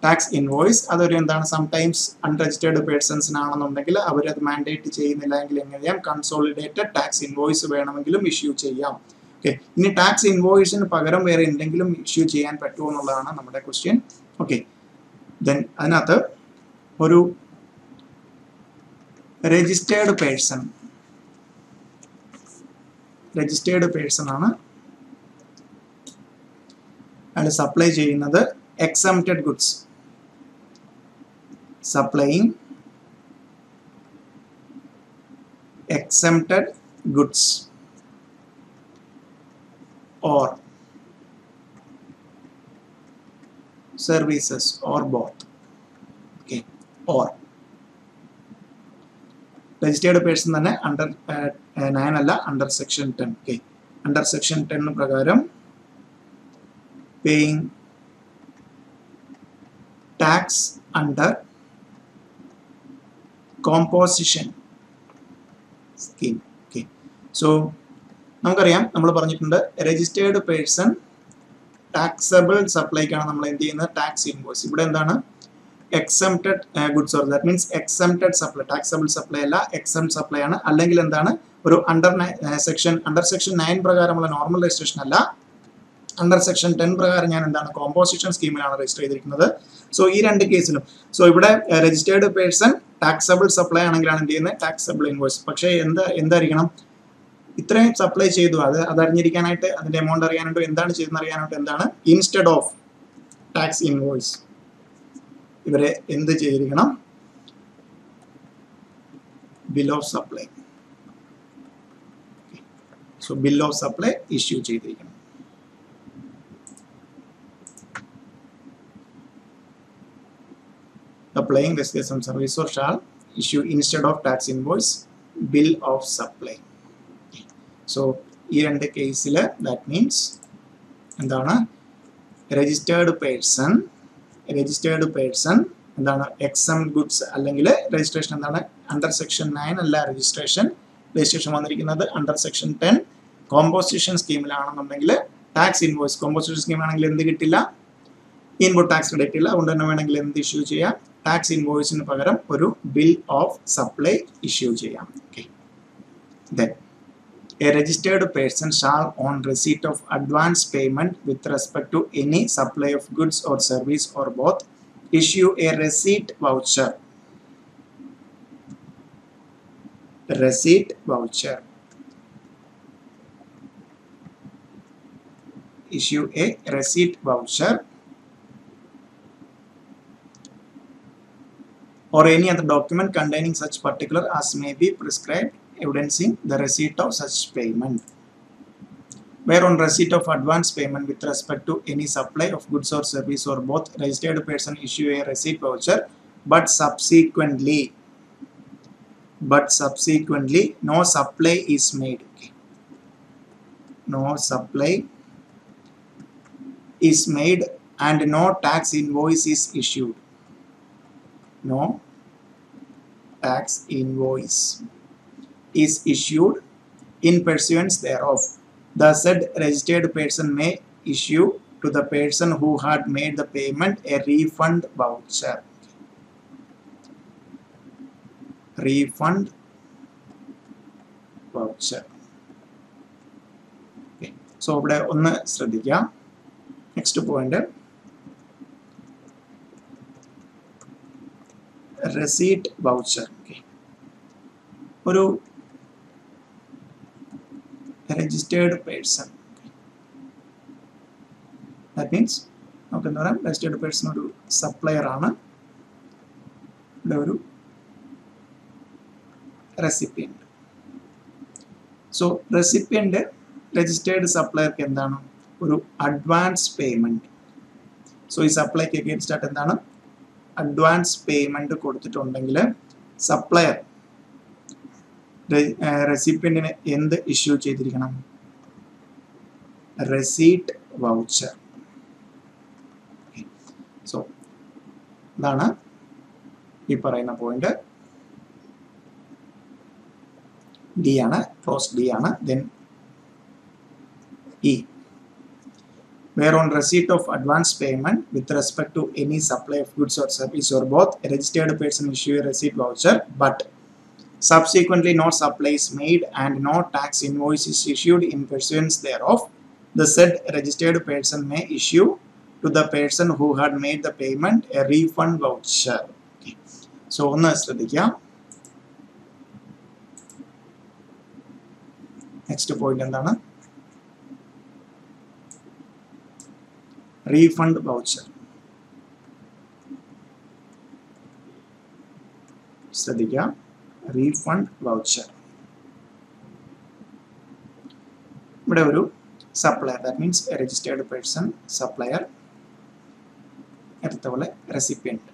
Tax invoice അതൊരു എന്താണ്, sometimes unregistered പേഴ്സൺസിനാണെന്നുണ്ടെങ്കിൽ അവരത് മാൻഡേറ്റ് ചെയ്യുന്നില്ല എങ്കിൽ എങ്ങനെ ചെയ്യാം, കൺസോളിഡേറ്റഡ് ടാക്സ് ഇൻവോയ്സ് വേണമെങ്കിലും ഇഷ്യൂ ചെയ്യാം. ഓക്കെ, ഇനി ടാക്സ് ഇൻവോയ്സിന് പകരം വേറെ എന്തെങ്കിലും ഇഷ്യൂ ചെയ്യാൻ പറ്റുമോ എന്നുള്ളതാണ് നമ്മുടെ ക്വസ്റ്റ്യൻ. ഓക്കെ, ദെൻ അതിനകത്ത് ഒരു രജിസ്റ്റേർഡ് പേഴ്സൺ ആണ് അയാൾ സപ്ലൈ ചെയ്യുന്നത് exempted goods, supplying exempted goods or services or both. Okay, or registered person തന്നെ under 9 അല്ല, under section 10. Okay, under section 10 പ്രകാരം paying tax under composition scheme. Okay, so നമുക്കറിയാം, നമ്മൾ പറഞ്ഞിട്ടുണ്ട് രജിസ്റ്റേർഡ് പേഴ്സൺ ടാക്സബിൾ സപ്ലൈക്കാണ് നമ്മൾ എന്ത് ചെയ്യുന്നത്, ടാക്സ് ഇൻവോയ്സ്. ഇവിടെ എന്താണ്, exempted goods or that means exempted supply, taxable supply അല്ല, എക്സംപ്റ്റ് സപ്ലൈ ആണ്. അല്ലെങ്കിൽ എന്താണ്, ഒരു അണ്ടർ സെക്ഷൻ 9 പ്രകാരമുള്ള നോർമൽ രജിസ്ട്രേഷൻ അല്ല, അണ്ടർ സെക്ഷൻ 10 പ്രകാരം ഞാൻ എന്താണ്, കോമ്പോസിഷൻ സ്കീമിലാണ് രജിസ്റ്റർ ചെയ്തിരിക്കുന്നത്. സോ ഈ രണ്ട് കേസിലും, സോ ഇവിടെ രജിസ്റ്റേർഡ് പേഴ്സൺ ടാക്സബിൾ സപ്ലൈ ആണെങ്കിലാണ് എന്ത് ചെയ്യുന്നത്, ടാക്സബിൾ ഇൻവോയ്സ്. പക്ഷേ എന്തായിരിക്കണം, ഇത്രയും സപ്ലൈ ചെയ്തു, അത് അറിഞ്ഞിരിക്കാനായിട്ട്, അതിന്റെ എമൗണ്ട് അറിയാനായിട്ട്, എന്താണ് ചെയ്തെന്ന് അറിയാനായിട്ട് എന്താണ്, ഇൻസ്റ്റെഡ് ഓഫ് ടാക്സ് ഇൻവോയ്സ് ഇവരെ എന്ത് ചെയ്തിരിക്കണം, bill of supply. So bill of supply issue ചെയ്തിരിക്കണം. Applying this some service or shall issue instead of tax invoice bill of supply. So ഈ രണ്ട് കേസിൽ ദാറ്റ് മീൻസ് എന്താണ്, രജിസ്റ്റേർഡ് പേഴ്സൺ എന്താണ്, exempt goods അല്ലെങ്കിൽ രജിസ്ട്രേഷൻ എന്താണ്, അണ്ടർ സെക്ഷൻ 9 അല്ല registration വന്നിരിക്കുന്നത് അണ്ടർ സെക്ഷൻ 10 കോമ്പോസിഷൻ സ്കീമിലാണെന്നുണ്ടെങ്കിൽ ടാക്സ് ഇൻവോയ്സ്, കോമ്പോസിഷൻ സ്കീമാണെങ്കിൽ എന്ത് കിട്ടില്ല, ഇൻപുട്ട് ടാക്സ് ക്രെഡിറ്റ് ഇല്ല. അതുകൊണ്ട് തന്നെ വേണമെങ്കിൽ എന്ത് ഇഷ്യൂ ചെയ്യാം, ടാക്സ് ഇൻവോയ്സിന് പകരം ഒരു ബിൽ ഓഫ് സപ്ലൈ ഇഷ്യൂ ചെയ്യാം. Okay, then a registered person shall on receipt of advance payment with respect to any supply of goods or service or both issue a receipt voucher issue a receipt voucher or any other document containing such particular as may be prescribed evidencing the receipt of such payment. Where on receipt of advance payment with respect to any supply of goods or service or both, registered person issue a receipt voucher, but subsequently no supply is made. Okay. No supply is made and no tax invoice is issued. No tax invoice is issued in pursuance thereof. The said registered person may issue to the person who had made the payment a refund voucher. Refund voucher. Okay. So ഇവിടെ ഒന്ന് ശ്രദ്ധിക്കുക. Next point, receipt voucher. Okay. ഒരു registered person. That means നമുക്ക് എന്താ പറയാം, registered person ഒരു supplier ആണ്, ഇവിടെ ഒരു റെസിപ്പിയന്റ്. സോ റെസിപ്പിയന്റ് രജിസ്റ്റേർഡ് സപ്ലയർക്ക് എന്താണ്, ഒരു അഡ്വാൻസ് പേയ്മെന്റ്. സോ ഈ സപ്ലൈക്ക് അഗെയിൻസ്റ്റ് ആയിട്ട് എന്താണ്, അഡ്വാൻസ് പേയ്മെന്റ് കൊടുത്തിട്ടുണ്ടെങ്കിൽ സപ്ലയർ റെസിപ്പിയന്റിന് എന്ത് ഇഷ്യൂ ചെയ്തിരിക്കണം, റെസീറ്റ് വൗച്ചർ. സോ ഇതാണ് ഈ പറയുന്ന പോയിന്റ്. ഡി ആണ്, ക്ലോസ് ഡി ആണ്. Then E, where on receipt of advance payment with respect to any supply of goods or service or both, a registered person issue a receipt voucher, but subsequently no supply is made and no tax invoice is issued in pursuance thereof, the said registered person may issue to the person who had made the payment a refund voucher. Okay. So ഒന്ന് ശ്രദ്ധിക്കുക. Next point എന്താണ്, refund voucher. ശ്രദ്ധിക്കുക, refund voucher. ഇവിടെ ഒരു supplier, that means registered person supplier, അടുത്തപോലെ recipient.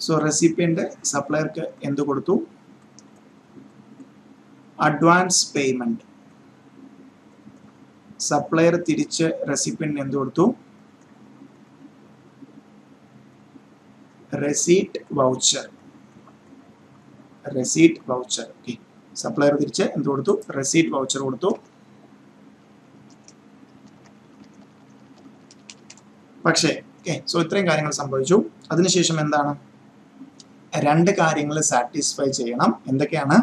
So recipient സപ്ലയർക്ക് എന്ത് കൊടുത്തു, അഡ്വാൻസ് പേയ്മെന്റ്. സപ്ലയർ തിരിച്ച് റെസിപ്പിയന്റ് എന്ത് കൊടുത്തു, receipt voucher. Receipt voucher. Okay, supplier തിരിച്ച് എന്ത് കൊടുത്തു, റെസീറ്റ് വൗച്ചർ കൊടുത്തു. പക്ഷേ ഓക്കെ, സോ ഇത്രയും കാര്യങ്ങൾ സംഭവിച്ചു. അതിനുശേഷം എന്താണ്, രണ്ട് കാര്യങ്ങൾ സാറ്റിസ്ഫൈ ചെയ്യണം. എന്തൊക്കെയാണ്,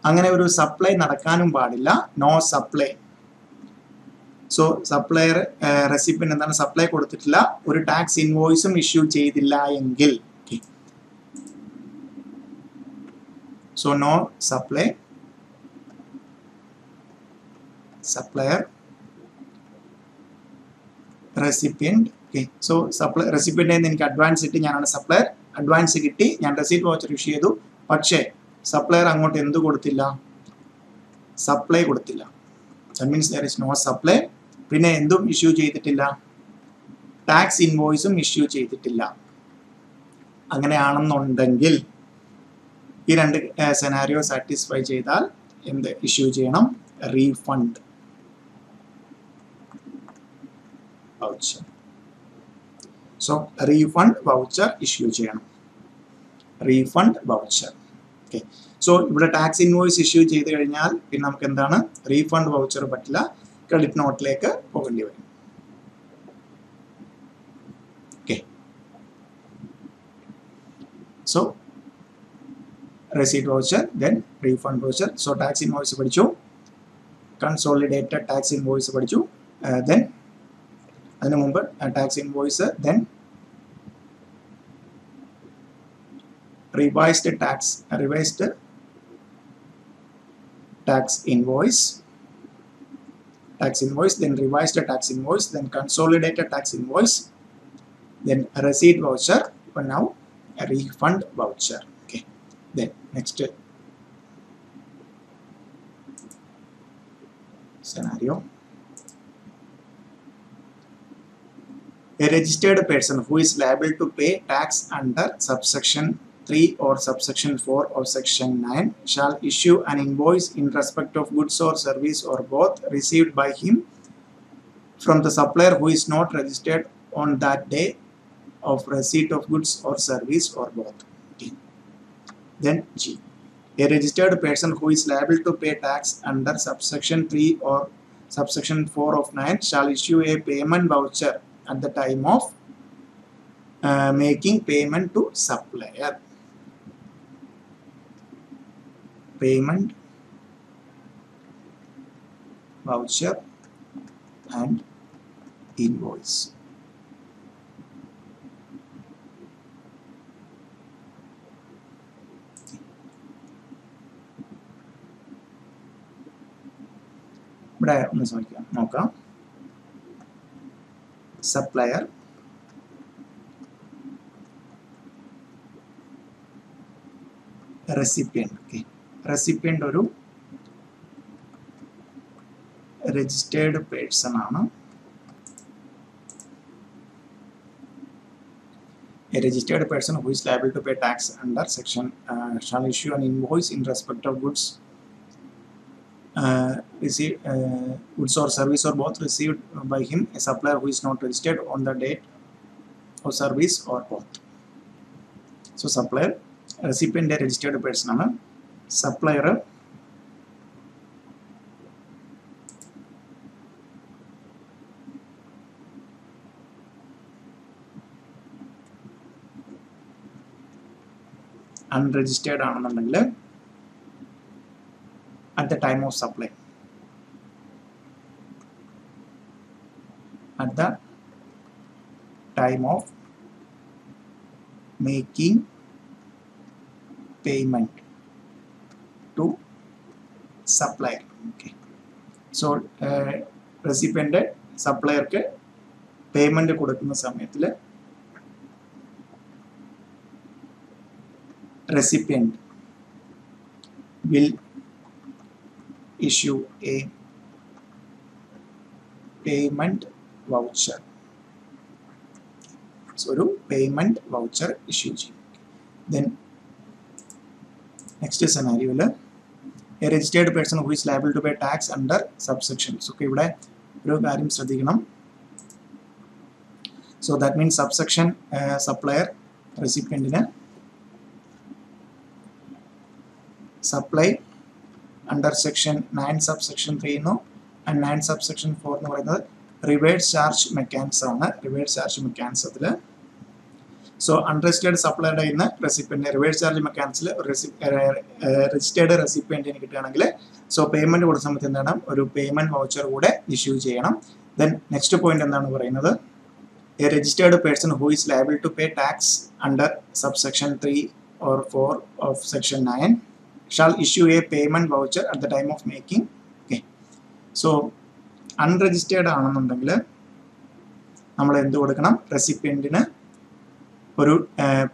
അങ്ങനെ ഒരു സപ്ലൈ നടക്കാനും പാടില്ല, no supply. So supplier recipient എന്താണ്, സപ്ലൈ കൊടുത്തിട്ടില്ല, ഒരു ടാക്സ് ഇൻവോയ്സും ഇഷ്യൂ ചെയ്തില്ല എങ്കിൽ, so no supply. Supplier recipient. Okay, so supply recipient എനിക്ക് അഡ്വാൻസ് കിട്ടി, ഞാനാണ് സപ്ലയർ, അഡ്വാൻസ് കിട്ടി, ഞാൻ റെസീറ്റ് വൗച്ചർ ഇഷ്യൂ ചെയ്തു. പക്ഷേ സപ്ലയർ അങ്ങോട്ട് എന്ത് കൊടുത്തില്ല, സപ്ലൈ കൊടുത്തില്ല. That means there is no supply. പിന്നെ എന്തും ഇഷ്യൂ ചെയ്തിട്ടില്ല, ടാക്സ് ഇൻവോയ്സും ഇഷ്യൂ ചെയ്തിട്ടില്ല. അങ്ങനെയാണെന്നുണ്ടെങ്കിൽ ഈ രണ്ട് സെനാരിയോ സാറ്റിസ്ഫൈ ചെയ്താൽ എന്ത് ഇഷ്യൂ ചെയ്യണം, refund voucher. So refund voucher issue ചെയ്യണം, റീഫണ്ട് വൗച്ചർ. ഓക്കെ, സോ ഇവിടെ ടാക്സ് ഇൻവോയ്സ് ഇഷ്യൂ ചെയ്ത് കഴിഞ്ഞാൽ പിന്നെ നമുക്ക് എന്താണ്, റീഫണ്ട് വൗച്ചർ പറ്റില്ല, ക്രെഡിറ്റ് നോട്ടിലേക്ക് പോകേണ്ടി വരും. Okay, so receipt voucher, then refund voucher. So tax invoice പഠിച്ചു, കൺസോളിഡേറ്റഡ് ടാക്സ് ഇൻവോയ്സ് പഠിച്ചു, ദെൻ അതിനു മുമ്പ് tax invoice, then revised tax invoice, tax invoice, then revised tax invoice, then consolidated tax invoice, then a receipt voucher, but now a refund voucher. Okay, then next scenario. A registered person who is liable to pay tax under subsection 3 or subsection 4 of section 9 shall issue an invoice in respect of goods or service or both received by him from the supplier who is not registered on that day of receipt of goods or service or both. Okay. Then G. A registered person who is liable to pay tax under subsection 3 or subsection 4 of 9 shall issue a payment voucher at the time of making payment to supplier. Payment voucher and invoice. ഇവിടെ ഒന്ന് ശ്രമിക്കാം നോക്കാം. Supplier recipient. Okay, recipient ഒരു registered person ആണ്. A registered person who is liable to pay tax under section shall issue an invoice in respect of goods goods or service or both received by him, a supplier who is not registered on the date of service or both. So supplier, recipient a registered person ആണ്. Supplier unregistered ആണെന്നുണ്ടെങ്കിൽ at the time of supply, at the time of making payment to supplier. Okay, so recipient supplier ക്ക് payment കൊടുക്കുന്ന സമയത്തിൽ recipient will issue a payment voucher. So ഒരു payment voucher issue ചെയ്യും. Then next scenario, a registered person who is liable to pay tax under subsections. Okay, ഇവിടെ ഒരു കാര്യം ശ്രദ്ധിക്കണം. So that means subsection supplier recipientന് supply under section 9 subsection 3 no and 9 subsection 4 എന്ന് പറയുന്നത് reverse charge mechanism ആണ്. Reverse charge മെക്കാനിസത്തിൽ so unregistered സപ്ലൈയുടെ ഇന്ന് റെസിപ്പിയന്റ് റിവേഴ്സ് ചാർജ് മെക്കാനിക്സിൽ രജിസ്റ്റേർഡ് റെസിപ്പിയന്റിന് കിട്ടുകയാണെങ്കിൽ സോ പേയ്മെന്റ് കൊടുക്കുന്ന സമയത്ത് എന്താണ് ഒരു പേയ്മെന്റ് വൗച്ചർ കൂടെ ഇഷ്യൂ ചെയ്യണം. ദെൻ നെക്സ്റ്റ് പോയിന്റ് എന്താണ് പറയുന്നത്, a registered person who is liable to pay tax under subsection 3 or 4 of section 9 shall issue a payment voucher at the time of making. Okay, so unregistered ആണെന്നുണ്ടെങ്കിൽ നമ്മൾ എന്ത് കൊടുക്കണം, റെസിപ്പിയന്റിന് ഒരു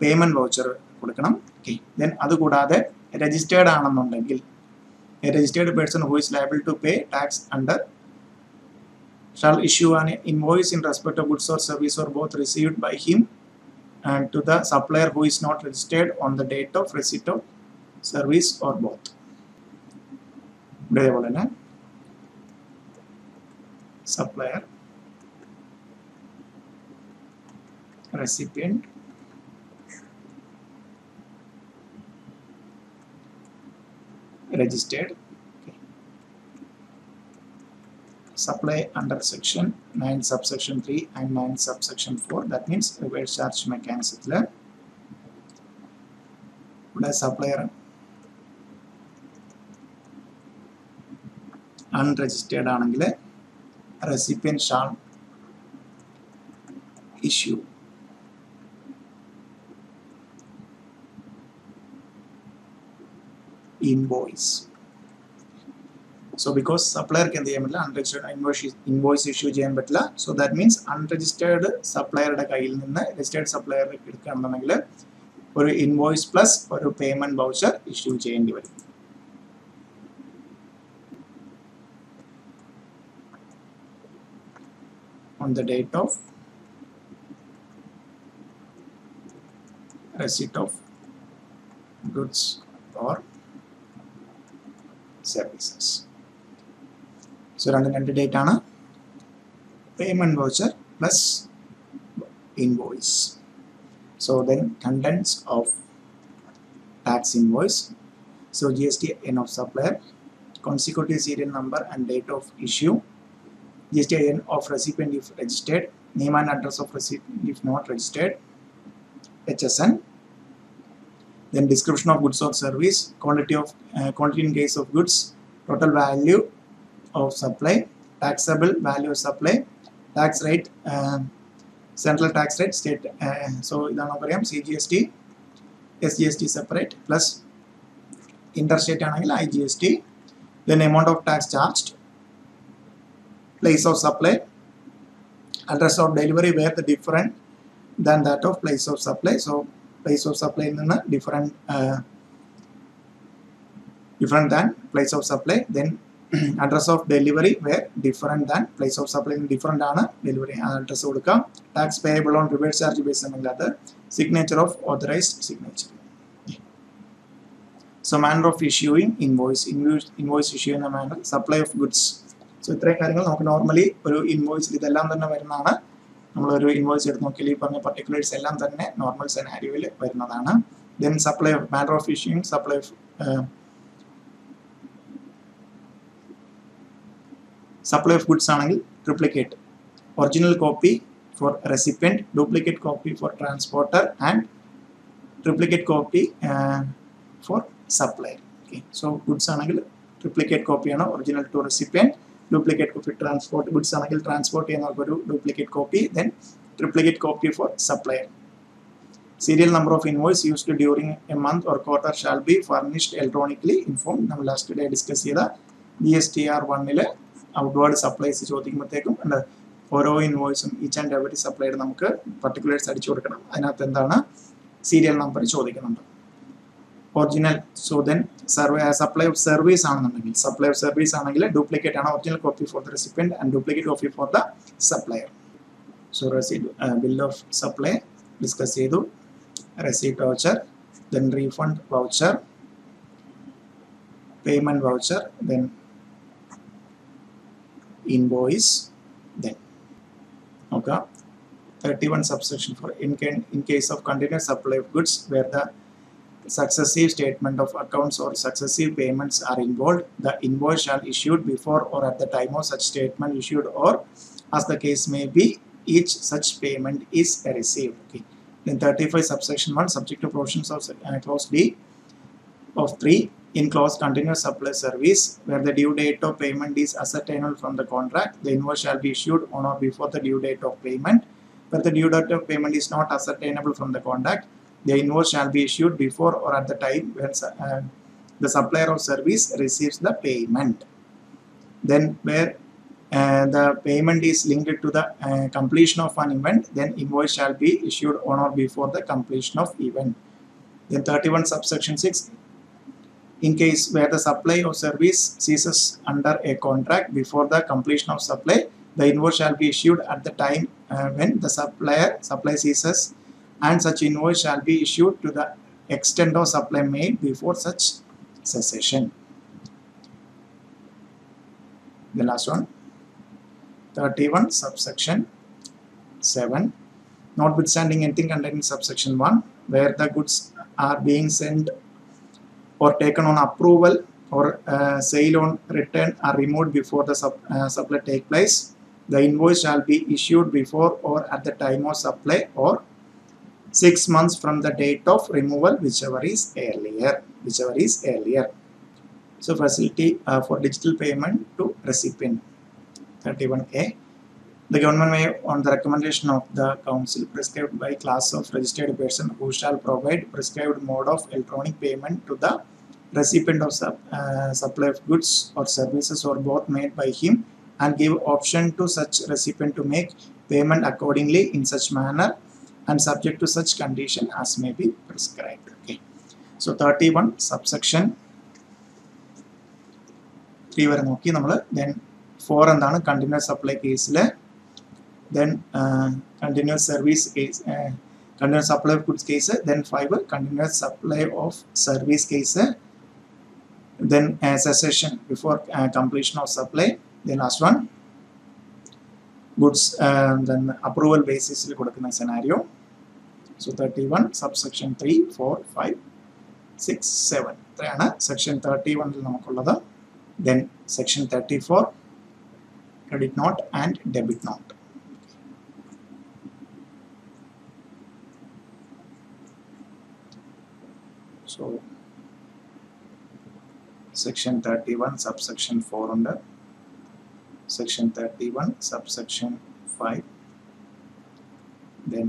payment voucher കൊടുക്കണം. Okay, then അതുകൂടാതെ registered ആണെന്നുണ്ടെങ്കിൽ a registered person who is liable to pay tax under shall issue an invoice in respect of goods or service or both received by him and to the supplier who is not registered on the date of receipt of service or both. ഇതേപോലെ തന്നെ supplier, recipient, registered. Okay. Supply under section 9 subsection 3 and 9 subsection 4, that means reverse charge mechanism. ഇവിടെ supplier unregistered ആണെങ്കിൽ recipient shall issue invoice So because supplier can unregistered invoice issue ചെയ്യാൻ പറ്റില്ല. So that means unregistered supplier കയ്യിൽ നിന്ന് registered supplier എടുക്കുകയാണെന്നുണ്ടെങ്കിൽ ഒരു invoice plus ഒരു payment voucher issue ചെയ്യേണ്ടി വരും. On the date of receipt of goods or services. So രണ്ട് date ആണ് payment voucher plus invoice. So then contents of tax invoice. So GSTN of supplier, consecutive serial number and date of issue, GSTN of recipient if registered, name and address of recipient if not registered, HSN, then description of goods or service, quantity in case of goods, total value of supply, taxable value of supply, tax rate, central tax rate, state. So CGST, SGST separate plus interstate IGST, then amount of tax charged, place of supply, address of delivery where the different than that of place of supply. So place of supply different than place of supply. Then address of delivery where different than place of supply, different delivery address. Tax payable on reverse charge based on signature of authorized signature. So manner of issuing invoice issuing the manner, supply of goods. So normally invoice invoice particulars normal scenario. Then supply of manner of issuing, supply of goods triplicate, original copy for recipient, duplicate copy for transporter, and triplicate copy for supplier. Okay, so goods triplicate copy original to recipient, duplicate copy transport, goods transport duplicate copy, then triplicate copy for supplier. Serial number of invoice used during a month or quarter shall be furnished electronically informed. We last day discuss DSTR1 outward supplies and ഓരോ ഇൻവോയ്സും each and every supplier നമുക്ക് particulars അടിച്ചു കൊടുക്കണം. അതിനകത്ത് എന്താണ് serial number ചോദിക്കുന്നുണ്ട്. Original, so then supply of service ആണെന്നുണ്ടെങ്കിൽ duplicate ആണ്, original copy for the recipient and duplicate copy for the supplier. So receipt, bill of supply discuss ചെയ്തു, receipt voucher, then refund voucher, payment voucher, then invoice, then okay. 31 subsection for in case of continuous supply of goods where the successive statement of accounts or successive payments are involved, the invoice shall issued before or at the time of such statement issued or as the case may be each such payment is received. Okay. Then 35 subsection 1 subject to provisions of clause D of 3 in clause continuous supply service where the due date of payment is ascertainable from the contract, the invoice shall be issued on or before the due date of payment. Where the due date of payment is not ascertainable from the contract, the invoice shall be issued before or at the time when the supplier of service receives the payment. Then where the payment is linked to the completion of an event, then invoice shall be issued on or before the completion of event. Then 31 subsection 6, in case where the supply of service ceases under a contract before the completion of supply, the invoice shall be issued at the time when the supply ceases, and such invoice shall be issued to the extent of supply made before such cessation. The last one, 31 subsection 7, notwithstanding anything contained in subsection 1 where the goods are being sent or taken on approval or sale on return are removed before the supply take place, the invoice shall be issued before or at the time of supply or 6 months from the date of removal, whichever is earlier. So facility for digital payment to recipient. 31A, the government may, on the recommendation of the council prescribed by class of registered person who shall provide prescribed mode of electronic payment to the recipient of supply of goods or services or both made by him, and give option to such recipient to make payment accordingly in such manner and subject to such condition as may be prescribed. Okay, so 31 subsection 3 വരെ നോക്കി നമ്മൾ. Then 4 എന്താണ് continuous supply കേസിൽ, then continuous service case, continuous supply of goods case, then 5 continuous supply of service case, then cessation before completion of supply, then last one goods then approval basis കൊടുക്കുന്ന scenario. So 31 subsection 3, 4, 5, 6, 7 ഇത്രയാണ് section 31 നമുക്കുള്ളത്. Then section 34 credit note and debit note. So section 31 subsection 4 under section 31 subsection 5, then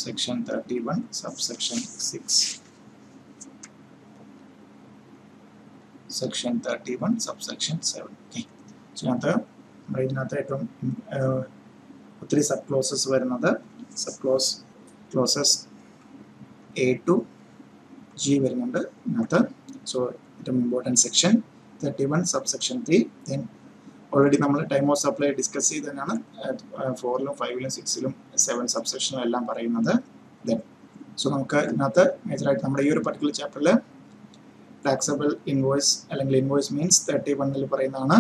section 31 subsection 6, section 31 subsection 7. Okay, so ഇതിനകത്ത് ഏറ്റവും ഒത്തിരി sub closes വരുന്നത് closes A to G വരുന്നുണ്ട് ഇതിനകത്ത്. So ഏറ്റവും important section 31 subsection 3. then already നമ്മൾ time of supply discuss ചെയ്ത് തന്നെയാണ് 4ലും 5ലും 6ലും 7 സബ്സെക്ഷനും എല്ലാം പറയുന്നത്. ദെൻ സോ നമുക്ക് ഇതിനകത്ത് മേജറായിട്ട് നമ്മുടെ ഈ ഒരു പർട്ടിക്കുലർ ചാപ്റ്ററിൽ ടാക്സബിൾ ഇൻവോയ്സ് അല്ലെങ്കിൽ ഇൻവോയ്സ് മീൻസ് 31ൽ പറയുന്നതാണ്.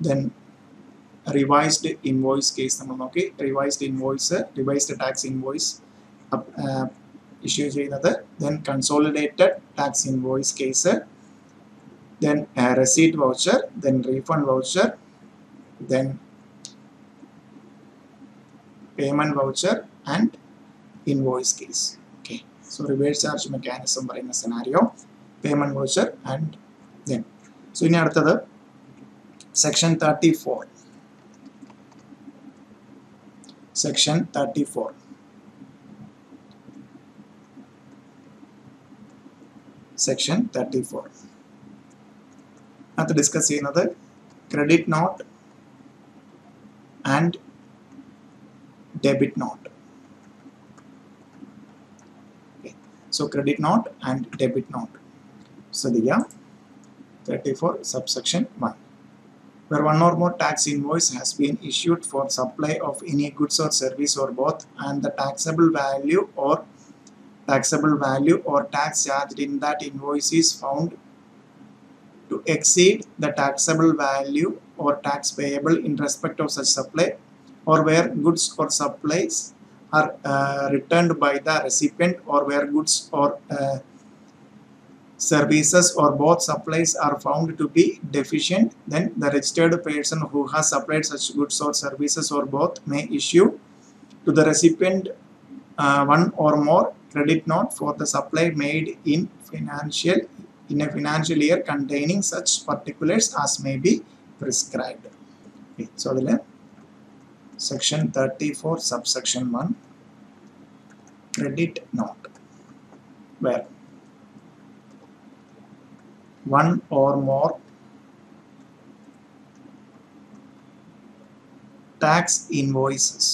ദെൻ റിവൈസ്ഡ് ഇൻവോയ്സ് കേസ് നമ്മൾ നോക്കി. റിവൈസ്ഡ് ടാക്സ് ഇൻവോയ്സ് ഇഷ്യൂ ചെയ്യുന്നത്. Then consolidated tax invoice case, then receipt voucher, then refund voucher, then payment voucher and invoice case. Okay, so reverse charge mechanism പറയുന്ന scenario, payment voucher and then so ഇനി അടുത്തത് section 34. section 34 section 34 അത് discuss ചെയ്യുന്നത് credit note and debit not. So credit note and debit not ശ്രദ്ധിക്കുക. 34 subsection 1, where one or more tax invoice has been issued for supply of any goods or service or both, and the taxable value or tax charged in that invoice is found to exceed the taxable value or tax payable in respect of such supply, or where goods or supplies are returned by the recipient, or where goods or services or both supplies are found to be deficient, then the registered person who has supplied such goods or services or both may issue to the recipient one or more credit note for the supply made in a financial year containing such particulars as may be prescribed. Okay, so section 34 subsection 1 credit note, where one or more tax invoices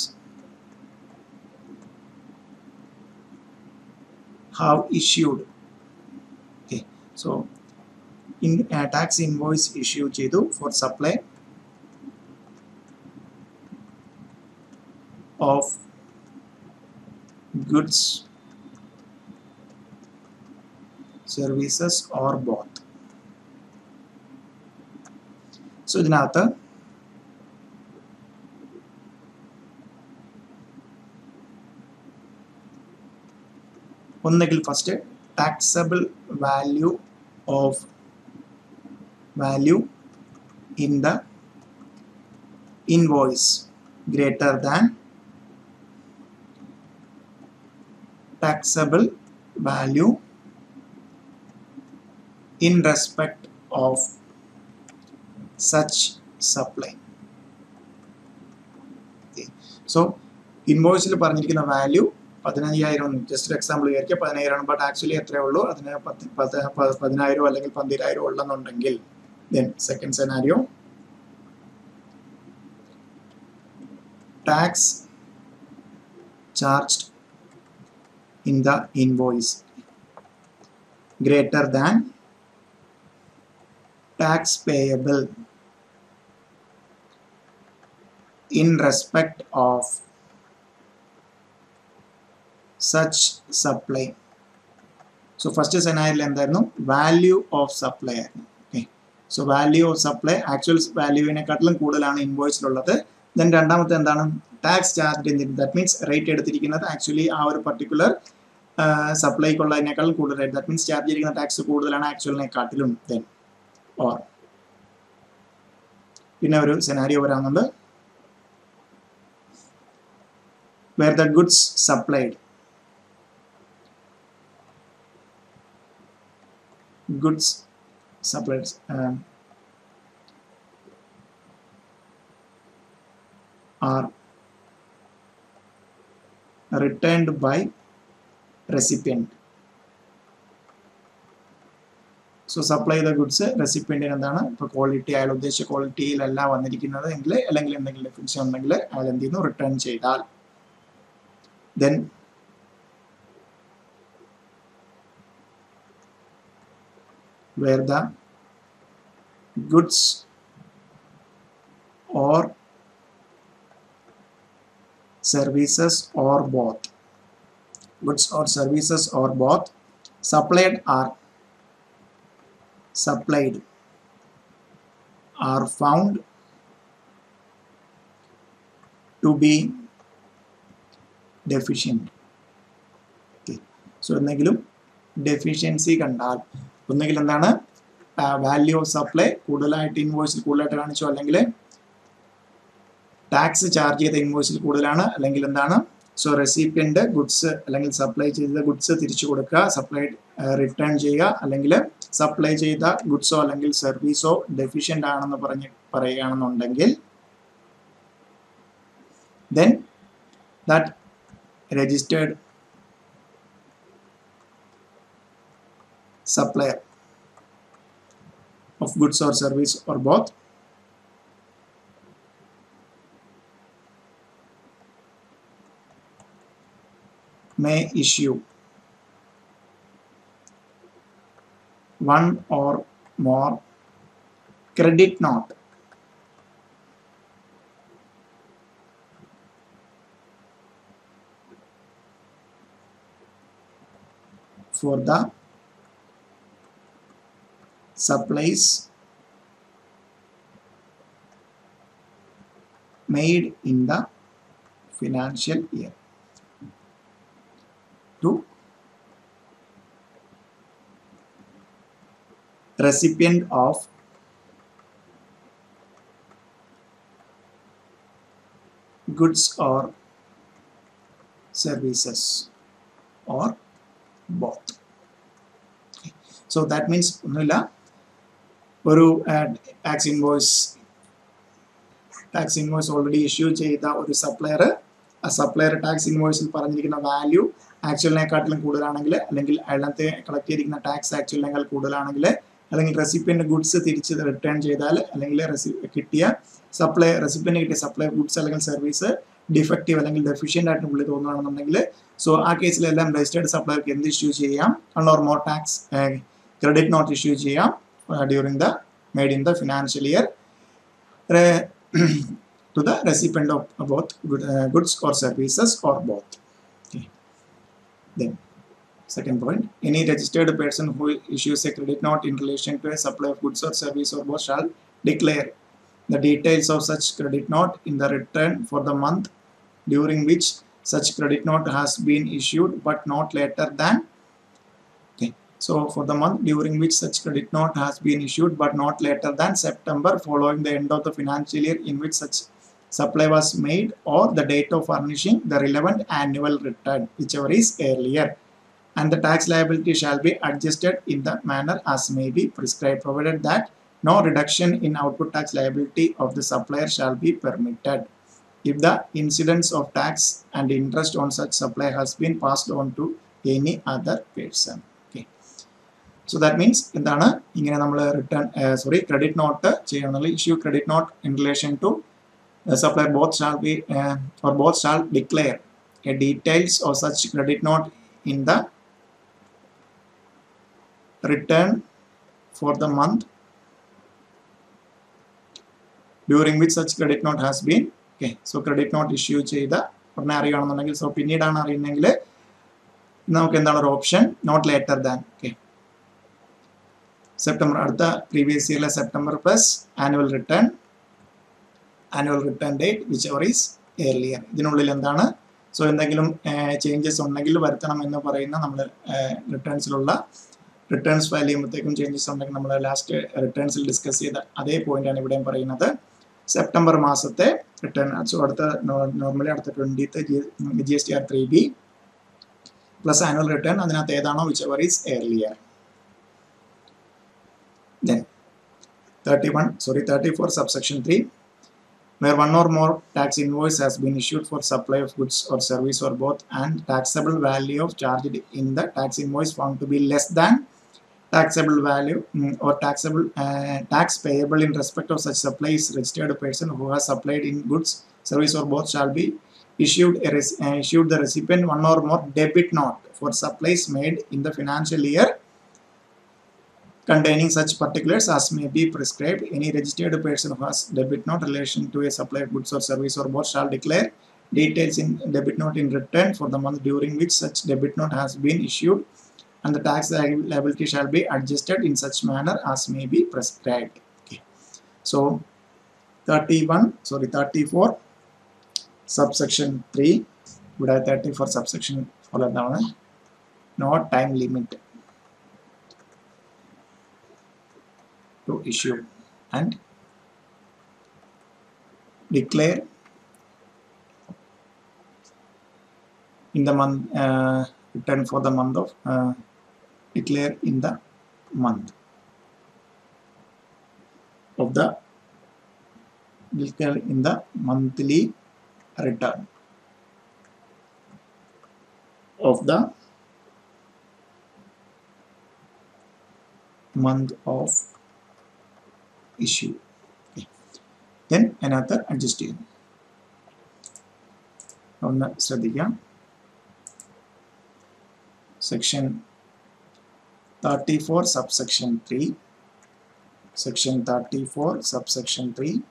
have issued. Okay, so in tax invoice issue chedu for supply of goods, services or both. So ഇതിനകത്ത് ഒന്നെങ്കിൽ first taxable value in the invoice greater than taxable value in respect of such supply. Okay. So invoice il paranjirikkunna value 15,000 just example വിചാരിക്കുക 15,000 but actually എത്രയേ ഉള്ളൂ അതിന് 10,000 അല്ലെങ്കിൽ 12,000 ഉള്ളെന്നുണ്ടെങ്കിൽ then second scenario tax charged in the invoice greater than tax payable in respect of such supply. So first scenario എന്തായിരുന്നു value of supply ആയിരുന്നു. Okay, so value of supply actual വാല്യൂവിനെക്കാട്ടിലും കൂടുതലാണ് ഇൻവോയ്സിലുള്ളത്. then രണ്ടാമത്തെ എന്താണ് tax charge in that means rate എടുത്തിരിക്കുന്നത് actually ആ ഒരു particular സപ്ലൈക്കുള്ളതിനേക്കാളും കൂടുതലായിട്ട് that means charge ചെയ്തിരിക്കുന്ന ടാക്സ് കൂടുതലാണ് ആക്ച്വലിനെക്കാട്ടിലും. then or പിന്നെ ഒരു സെനാരിയോ വരാനുണ്ട് where the goods supplied are returned by recipient. So supply the goods റെസിപ്പിയന്റിന് എന്താണ് ഇപ്പോൾ ക്വാളിറ്റി അയാൾ ഉദ്ദേശിച്ച ക്വാളിറ്റിയിലല്ല വന്നിരിക്കുന്നത് എങ്കിൽ അല്ലെങ്കിൽ എന്തെങ്കിലും ഡിഫറൻസ് ഉണ്ടെങ്കിൽ അയാൾ എന്ത് ചെയ്യുന്നു റിട്ടേൺ ചെയ്താൽ then where the goods or services or both supplied are found to be deficient. Okay, so എന്തെങ്കിലും ഡെഫിഷ്യൻസി കണ്ടാൽ ഒന്നുകിൽ എന്താണ് വാല്യൂ ഓഫ് സപ്ലൈ കൂടുതലായിട്ട് ഇൻവോയ്സിൽ കൂടുതലായിട്ട് കാണിച്ചു അല്ലെങ്കിൽ ടാക്സ് ചാർജ് ചെയ്ത ഇൻവോയ്സിൽ കൂടുതലാണ് അല്ലെങ്കിൽ എന്താണ് സോ റെസിപ്പിയന്റ് ഗുഡ്സ് അല്ലെങ്കിൽ സപ്ലൈ ചെയ്ത ഗുഡ്സ് തിരിച്ചു കൊടുക്കുക സപ്ലൈ റിട്ടേൺ ചെയ്യുക അല്ലെങ്കിൽ സപ്ലൈ ചെയ്ത ഗുഡ്സോ അല്ലെങ്കിൽ സർവീസോ ഡെഫിഷ്യൻ്റ് ആണെന്ന് പറയുകയാണെന്നുണ്ടെങ്കിൽ then that registered supplier of goods or service or both may issue one or more credit note for the supplies made in the financial year to recipient of goods or services or both. So that means ഒന്നുമില്ല ഒരു tax invoice already issue ചെയ്ത ഒരു supplier ആ supplier tax ഇൻവോയ്സിൽ പറഞ്ഞിരിക്കുന്ന value ആക്ച്വലിനെക്കാട്ടിലും കൂടുതലാണെങ്കിൽ അല്ലെങ്കിൽ അതിനകത്ത് collect ചെയ്തിരിക്കുന്ന ടാക്സ് ആക്ച്വലിനേക്കാൾ കൂടുതലാണെങ്കിൽ അല്ലെങ്കിൽ റെസിപ്പിയന്റ് ഗുഡ്സ് തിരിച്ച് റിട്ടേൺ ചെയ്താൽ അല്ലെങ്കിൽ റെസിപ്പിയന്റ് കിട്ടിയ സപ്ലൈ ഗുഡ്സ് അല്ലെങ്കിൽ സർവീസ് ഡിഫക്റ്റീവ് അല്ലെങ്കിൽ ഡെഫിഷ്യൻ്റ് ആയിട്ട് പുള്ളി തോന്നുകയാണെന്നുണ്ടെങ്കിൽ സോ ആ കേസിലെല്ലാം രജിസ്റ്റേർഡ് സപ്ലയർക്ക് എന്ത് ഇഷ്യൂ ചെയ്യാം one or more tax credit note issue ചെയ്യാം during the made in the financial year to the recipient of both goods or services or both. Okay. Then second point, any registered person who issues a credit note in relation to a supply of goods or service or both shall declare the details of such credit note in the return for the month during which such credit note has been issued but not later than so for the month during which such credit note has been issued but not later than September following the end of the financial year in which such supply was made or the date of furnishing the relevant annual return whichever is earlier, and the tax liability shall be adjusted in the manner as may be prescribed provided that no reduction in output tax liability of the supplier shall be permitted. if the incidence of tax and interest on such supply has been passed on to any other person. Okay. So that means എന്താണ് ഇങ്ങനെ നമ്മൾ return credit note ചെയ്യണമെങ്കിൽ issue credit note in relation to supplier both shall be or both shall declare details of such credit note in the return for the month during which such credit note has been. Okay, so credit note issue ചെയ്ത ഉടനെ അറിയണമെന്നുണ്ടെങ്കിൽ so പിന്നീടാണ് അറിയുന്നതെങ്കിൽ നമുക്ക് എന്താണ് ഒരു option note later than. Okay, September അടുത്ത previous ഇയറിലെ September plus annual return date whichever is earlier. ഇതിനുള്ളിൽ എന്താണ് സോ എന്തെങ്കിലും ചേഞ്ചസ് ഉണ്ടെങ്കിൽ വരുത്തണം എന്ന് പറയുന്ന നമ്മൾ റിട്ടേൺസ് ഫയൽ ചെയ്യുമ്പോഴത്തേക്കും ചേഞ്ചസ് ഉണ്ടെങ്കിൽ നമ്മൾ ലാസ്റ്റ് റിട്ടേൺസിൽ ഡിസ്കസ് ചെയ്ത അതേ പോയിന്റാണ് ഇവിടെയും പറയുന്നത്. സെപ്റ്റംബർ മാസത്തെ റിട്ടേൺ, സോ അടുത്ത നോർമലി അടുത്ത 20th GSTR 3B plus annual return, അതിനകത്ത് ഏതാണോ which ever is earlier. Then 34 subsection 3, where one or more tax invoice has been issued for supply of goods or service or both, and taxable value of charged in the tax invoice found to be less than taxable value or tax payable in respect of such supply is registered person who has supplied in goods, service or both shall be issued the recipient one or more debit note for supplies made in the financial year containing such particulars as may be prescribed. Any registered person who has debit note relation to a supply of goods or service or both shall declare details in debit note in return for the month during which such debit note has been issued, and the tax liability shall be adjusted in such manner as may be prescribed. Okay. So 34 subsection 3, ഇവിടെ 34 subsection follow down, no time limit to issue and declare in the month return for the month of declare in the month of the declare in the monthly return of the month of issue. Okay. Then another adjusting ഒന്ന് ശ്രദ്ധിക്കാം. Section 34 subsection 3, section 34 subsection 3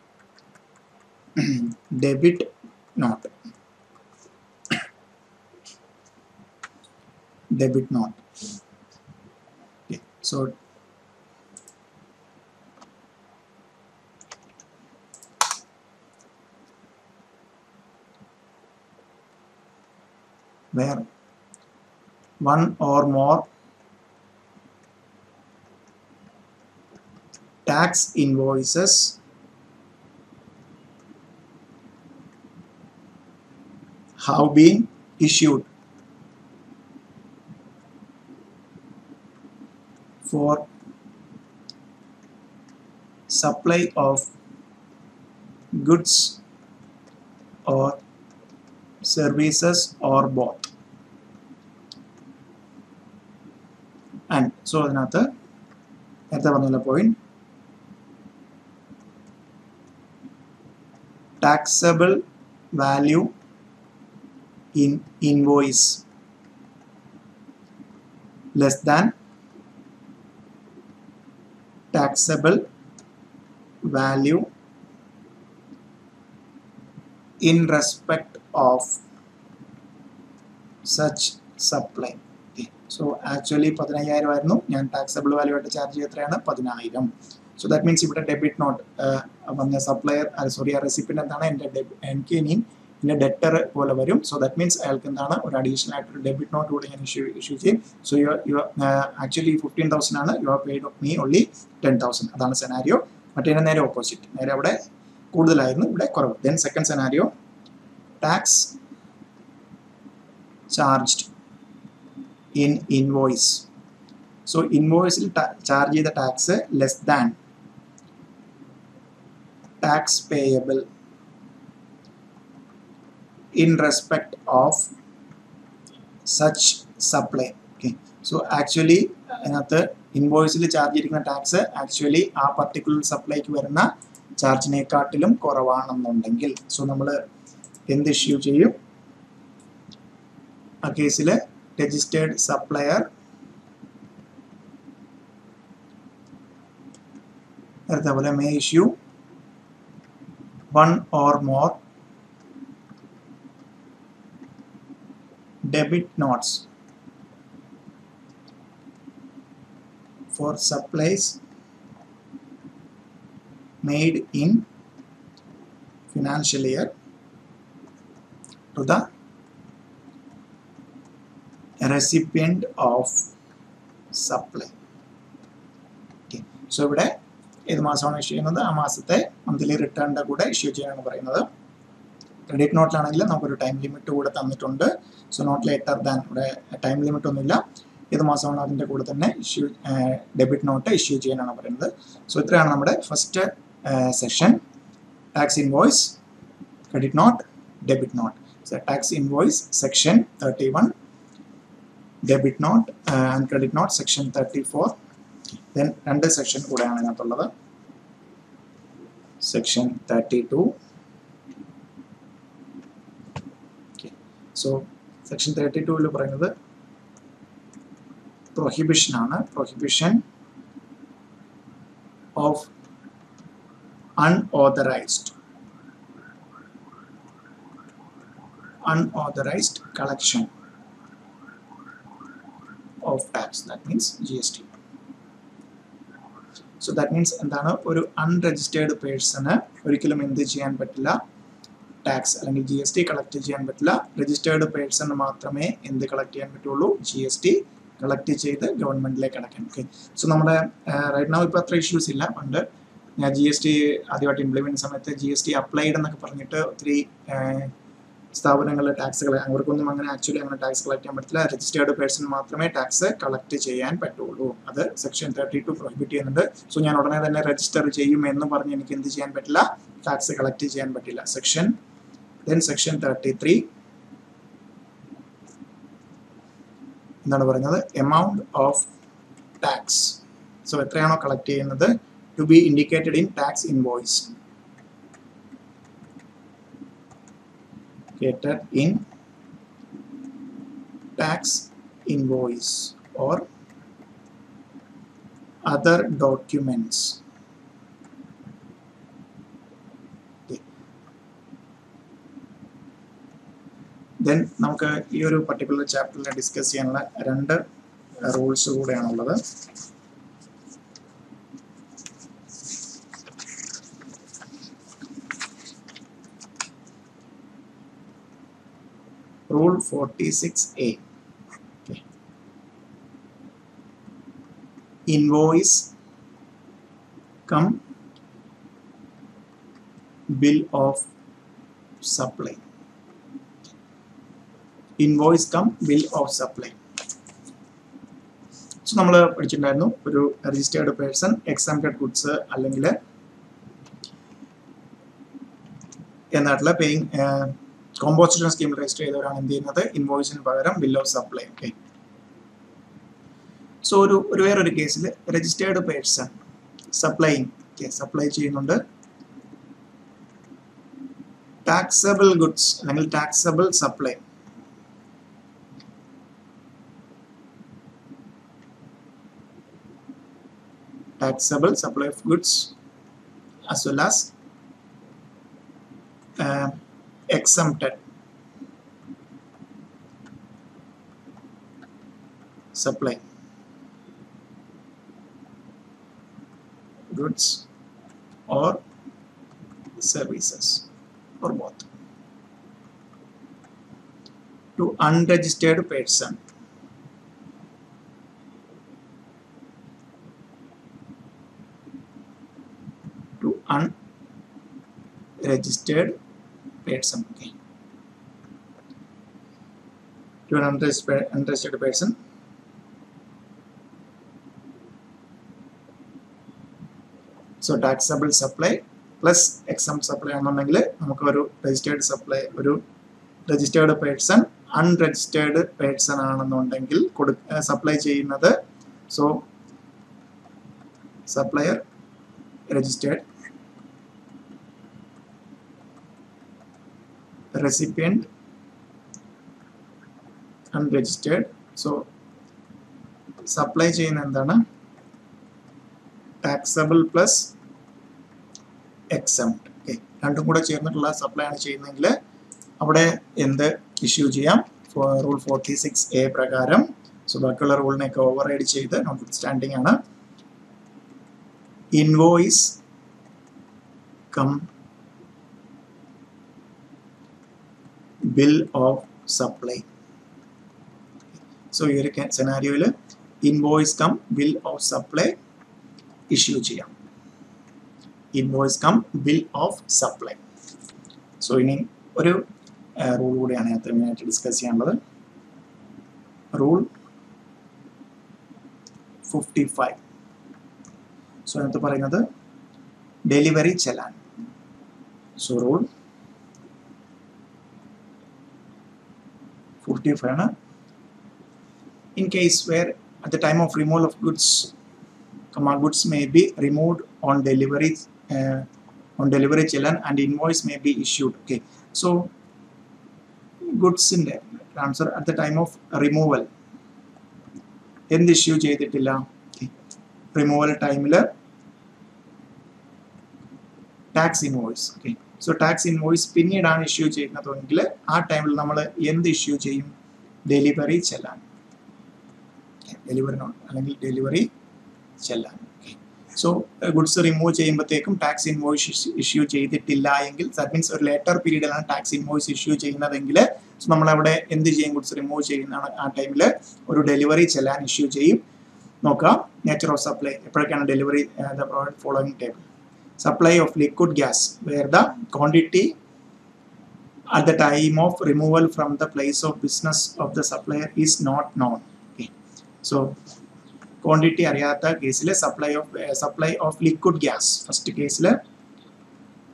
debit note. Okay. So where one or more tax invoices have been issued for supply of goods or services or both. And so അതിനകത്ത് നേരത്തെ പറഞ്ഞ point taxable value in invoice less than taxable value in respect of such supply. Okay. So actually 15,000 ആയിരുന്നു, ഞാൻ taxable value ആയിട്ട് charge ചെയ്ത് എത്രയാണ് 10,000. So that means ഇവിടെ debit not വന്ന സപ്ലയർ സോറി ആ റെസിപ്പിയന്റ് എന്താണ് എനിക്ക് ഇനിയും പിന്നെ ഡെറ്റർ പോലെ വരും. സോ ദാറ്റ് മീൻസ് അയാൾക്ക് എന്താണ് ഒരു അഡീഷണൽ ആയിട്ടൊരു ഡെബിറ്റ് നോട്ട് കൂടെ ഞാൻ ഇഷ്യൂ ചെയ്യും. സോ യു ആക്ച്വലി 15,000 ആണ്, you have paid me only 10,000. അതാണ് സെനാരിയോ. മറ്റേ നേരെ ഓപ്പോസിറ്റ്, നേരെ അവിടെ കൂടുതലായിരുന്നു, ഇവിടെ കുറവ്. Then second scenario tax charged in invoice. So ഇൻവോയ്സിൽ ചാർജ് ചെയ്ത tax less than tax payable in respect of such supply. Okay, so actually അതിനകത്ത് ഇൻവോയ്സിൽ ചാർജ് ചെയ്തിരിക്കുന്ന ടാക്സ് ആക്ച്വലി ആ പർട്ടിക്കുലർ സപ്ലൈക്ക് വരുന്ന ചാർജിനെക്കാട്ടിലും കുറവാണെന്നുണ്ടെങ്കിൽ സോ നമ്മൾ എന്ത് ഇഷ്യൂ ചെയ്യും? ആ കേസിൽ രജിസ്റ്റേർഡ് സപ്ലയർ അതേപോലെ may issue one or more debit notes for supplies made in financial year to the recipient of supply. Okay, so ഇവിടെ ഏത് മാസമാണ് ഇഷ്യൂ ചെയ്യുന്നത് ആ മാസത്തെ മന്ത്ലി റിട്ടേണിൻ്റെ കൂടെ ഇഷ്യൂ ചെയ്യാനാണ് പറയുന്നത്. ക്രെഡിറ്റ് നോട്ടിലാണെങ്കിൽ നമുക്കൊരു ടൈം ലിമിറ്റ് കൂടെ തന്നിട്ടുണ്ട്. സോ നോട്ട് ലേറ്റർ ദാൻ, ഇവിടെ ടൈം ലിമിറ്റ് ഒന്നുമില്ല, ഏത് മാസമാണോ അതിൻ്റെ കൂടെ തന്നെ ഇഷ്യൂ ഡെബിറ്റ് നോട്ട് ഇഷ്യൂ ചെയ്യാനാണ് പറയുന്നത്. സോ ഇത്രയാണ് നമ്മുടെ first session. Tax invoice, credit note, debit not. Tax invoice section 31, debit note and credit note section 34. Then 2 section കൂടെയാണ് ഇതിനകത്തുള്ളത്. സെക്ഷൻ 32. സോ സെക്ഷൻ 32ൽ പറയുന്നത് പ്രൊഹിബിഷൻ ആണ്. Prohibition of unauthorized collection of tax, that means GST. So that means എന്താണ്, ഒരു unregistered person ഒരിക്കലും എന്ത് ചെയ്യാൻ പറ്റില്ല, tax അല്ലെങ്കിൽ GST കളക്ട് ചെയ്യാൻ പറ്റില്ല. രജിസ്റ്റേർഡ് പേഴ്സൺ മാത്രമേ എന്ത് കളക്ട് ചെയ്യാൻ പറ്റുള്ളൂ, GST കളക്ട് ചെയ്ത് ഗവൺമെന്റിലേക്ക് അടയ്ക്കാൻ. ഓക്കെ, സോ നമ്മുടെ റൈറ്റ് നൗ ഇപ്പോൾ അത്ര ഇഷ്യൂസ് ഇല്ല. പണ്ട് ഞാൻ GST ആദ്യമായിട്ട് ഇംപ്ലിമെന്റ് സമയത്ത് GST അപ്ലൈഡ് എന്നൊക്കെ പറഞ്ഞിട്ട് ഒത്തിരി സ്ഥാപനങ്ങൾ ടാക്സുകൾ, അവർക്കൊന്നും അങ്ങനെ ആക്ച്വലി അങ്ങനെ ടാക്സ് കളക്ട് ചെയ്യാൻ പറ്റില്ല. രജിസ്റ്റേർഡ് പേഴ്സൺ മാത്രമേ ടാക്സ് കളക്ട് ചെയ്യാൻ പറ്റുള്ളൂ. അത് സെക്ഷൻ 32 പ്രൊഹിബിറ്റ് ചെയ്യുന്നുണ്ട്. സോ ഞാൻ ഉടനെ തന്നെ രജിസ്റ്റർ ചെയ്യും എന്ന് പറഞ്ഞ് എനിക്ക് എന്ത് ചെയ്യാൻ പറ്റില്ല, ടാക്സ് കളക്ട് ചെയ്യാൻ പറ്റില്ല. സെക്ഷൻ 33 എന്താണ് പറയുന്നത്, എമൗണ്ട് ഓഫ് ടാക്സ്. സോ എത്രയാണോ കളക്ട് ചെയ്യുന്നത് to be indicated in tax invoice, in tax invoice or other documents. Okay. Then നമുക്ക് ഈ ഒരു പർട്ടിക്കുലർ ചാപ്റ്ററിൽ ഡിസ്കസ് ചെയ്യാനുള്ള 2 rules കൂടെയാണുള്ളത്. Rule 46A. Okay. Invoice come bill of supply. Invoice come bill of supply. So നമ്മൾ പഠിച്ചിട്ടുണ്ടായിരുന്നു, ഒരു registered person exempted goods അല്ലെങ്കിൽ എന്നായിട്ടുള്ള paying composition scheme register ചെയ്തവരാണ് എന്ത് ചെയ്യുന്നത്, ഇൻവോയ്സിന് പകരം bill of supply. Okay, so ഒരു വേറൊരു കേസിൽ രജിസ്റ്റേർഡ് പേഴ്സൺ സപ്ലൈ ചെയ്യുന്നുണ്ട് ടാക്സബിൾ ഗുഡ്സ് അല്ലെങ്കിൽ taxable supply. Taxable supply of goods as well as exempted supply goods or services or both to unregistered person. To unregistered person. Okay, to an unregistered person. So taxable supply plus exempt supply ആണെന്നുണ്ടെങ്കിൽ നമുക്ക് ഒരു registered supply, ഒരു registered person unregistered person ആണെന്നുണ്ടെങ്കിൽ supply ചെയ്യുന്നത് so supplier registered recipient unregistered so supply ചെയ്യുന്ന എന്താണ് taxable plus exempt okay രണ്ടും കൂടെ ചേർന്നിട്ടുള്ള സപ്ലൈ ആണ് ചെയ്യുന്നതെങ്കിൽ അവിടെ എന്ത് ഇഷ്യൂ ചെയ്യാം റൂൾ 46A പ്രകാരം സോ ബാക്കിയുള്ള റൂളിനെയൊക്കെ ഓവർറൈഡ് ചെയ്ത് നോട്ട് സ്റ്റാൻഡിംഗ് ആണ് invoice cum bill of supply so ഈ ഒരു സിനാരിയോയിൽ invoice cum bill of supply issue ചെയ്യാം invoice cum bill of supply so ഇനി ഒരു റൂൾ കൂടിയാണ് അതിനകത്ത് മെയിനായിട്ട് ഡിസ്കസ് ചെയ്യാനുള്ളത് റൂൾ 55 സോ അതിനകത്ത് പറയുന്നത് delivery challan so rule 45 in case where at the time of removal of goods goods may be removed on delivery chellan and invoice may be issued okay so goods in the transfer at the time of removal end issue ചെയ്തിട്ടില്ല removal time la tax invoice okay so tax invoice പിന്നീടാണ് issue ചെയ്യുന്നതെങ്കിൽ ആ ടൈമിൽ നമ്മൾ എന്ത് issue ചെയ്യും delivery ചെല്ലാൻ delivery not അല്ലെങ്കിൽ ഡെലിവറി ചെല്ലാൻ സോ ഗുഡ്സ് റിമൂവ് ചെയ്യുമ്പോഴത്തേക്കും ടാക്സ് ഇൻവോയ്സ് ഇഷ്യൂ ചെയ്തിട്ടില്ല എങ്കിൽ ദാറ്റ് മീൻസ് ഒരു ലേറ്റർ പീരീഡിലാണ് ടാക്സ് ഇൻവോയ്സ് ഇഷ്യൂ ചെയ്യുന്നതെങ്കിൽ സോ നമ്മളവിടെ എന്ത് ചെയ്യും ഗുഡ്സ് റിമൂവ് ചെയ്യുന്നതാണ് ആ ടൈമിൽ ഒരു ഡെലിവറി ചെല്ലാൻ ഇഷ്യൂ ചെയ്യും നോക്കാം നേച്ചർ ഓഫ് സപ്ലൈ എപ്പോഴൊക്കെയാണ് delivery the product following table supply of liquid gas where the quantity at the time of removal from the place of business of the supplier is not known okay so quantity ariyatha case le supply of liquid gas first case le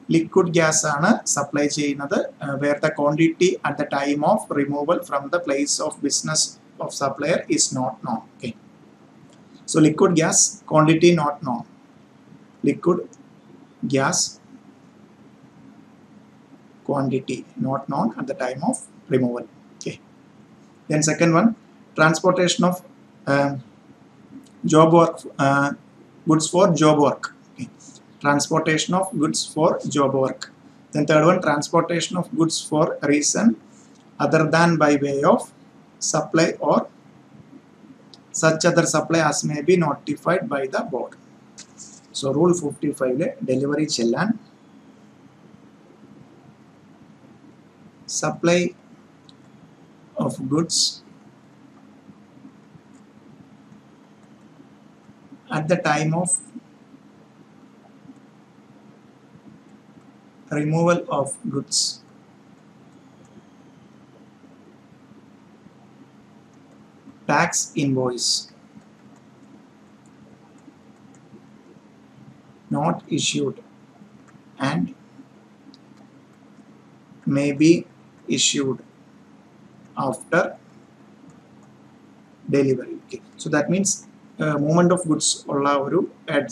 liquid gas aanu supply cheyyunnathu where the quantity at the time of removal from the place of business of supplier is not known okay so liquid gas quantity not known liquid gas quantity not known at the time of removal okay then second one transportation of job work goods for job work okay transportation of goods for job work then third one transportation of goods for reason other than by way of supply or such other supply as may be notified by the board so rule 55 le delivery chellan supply of goods at the time of removal of goods tax invoice not issued and may be issued after delivery okay so that means movement of goods ulla oru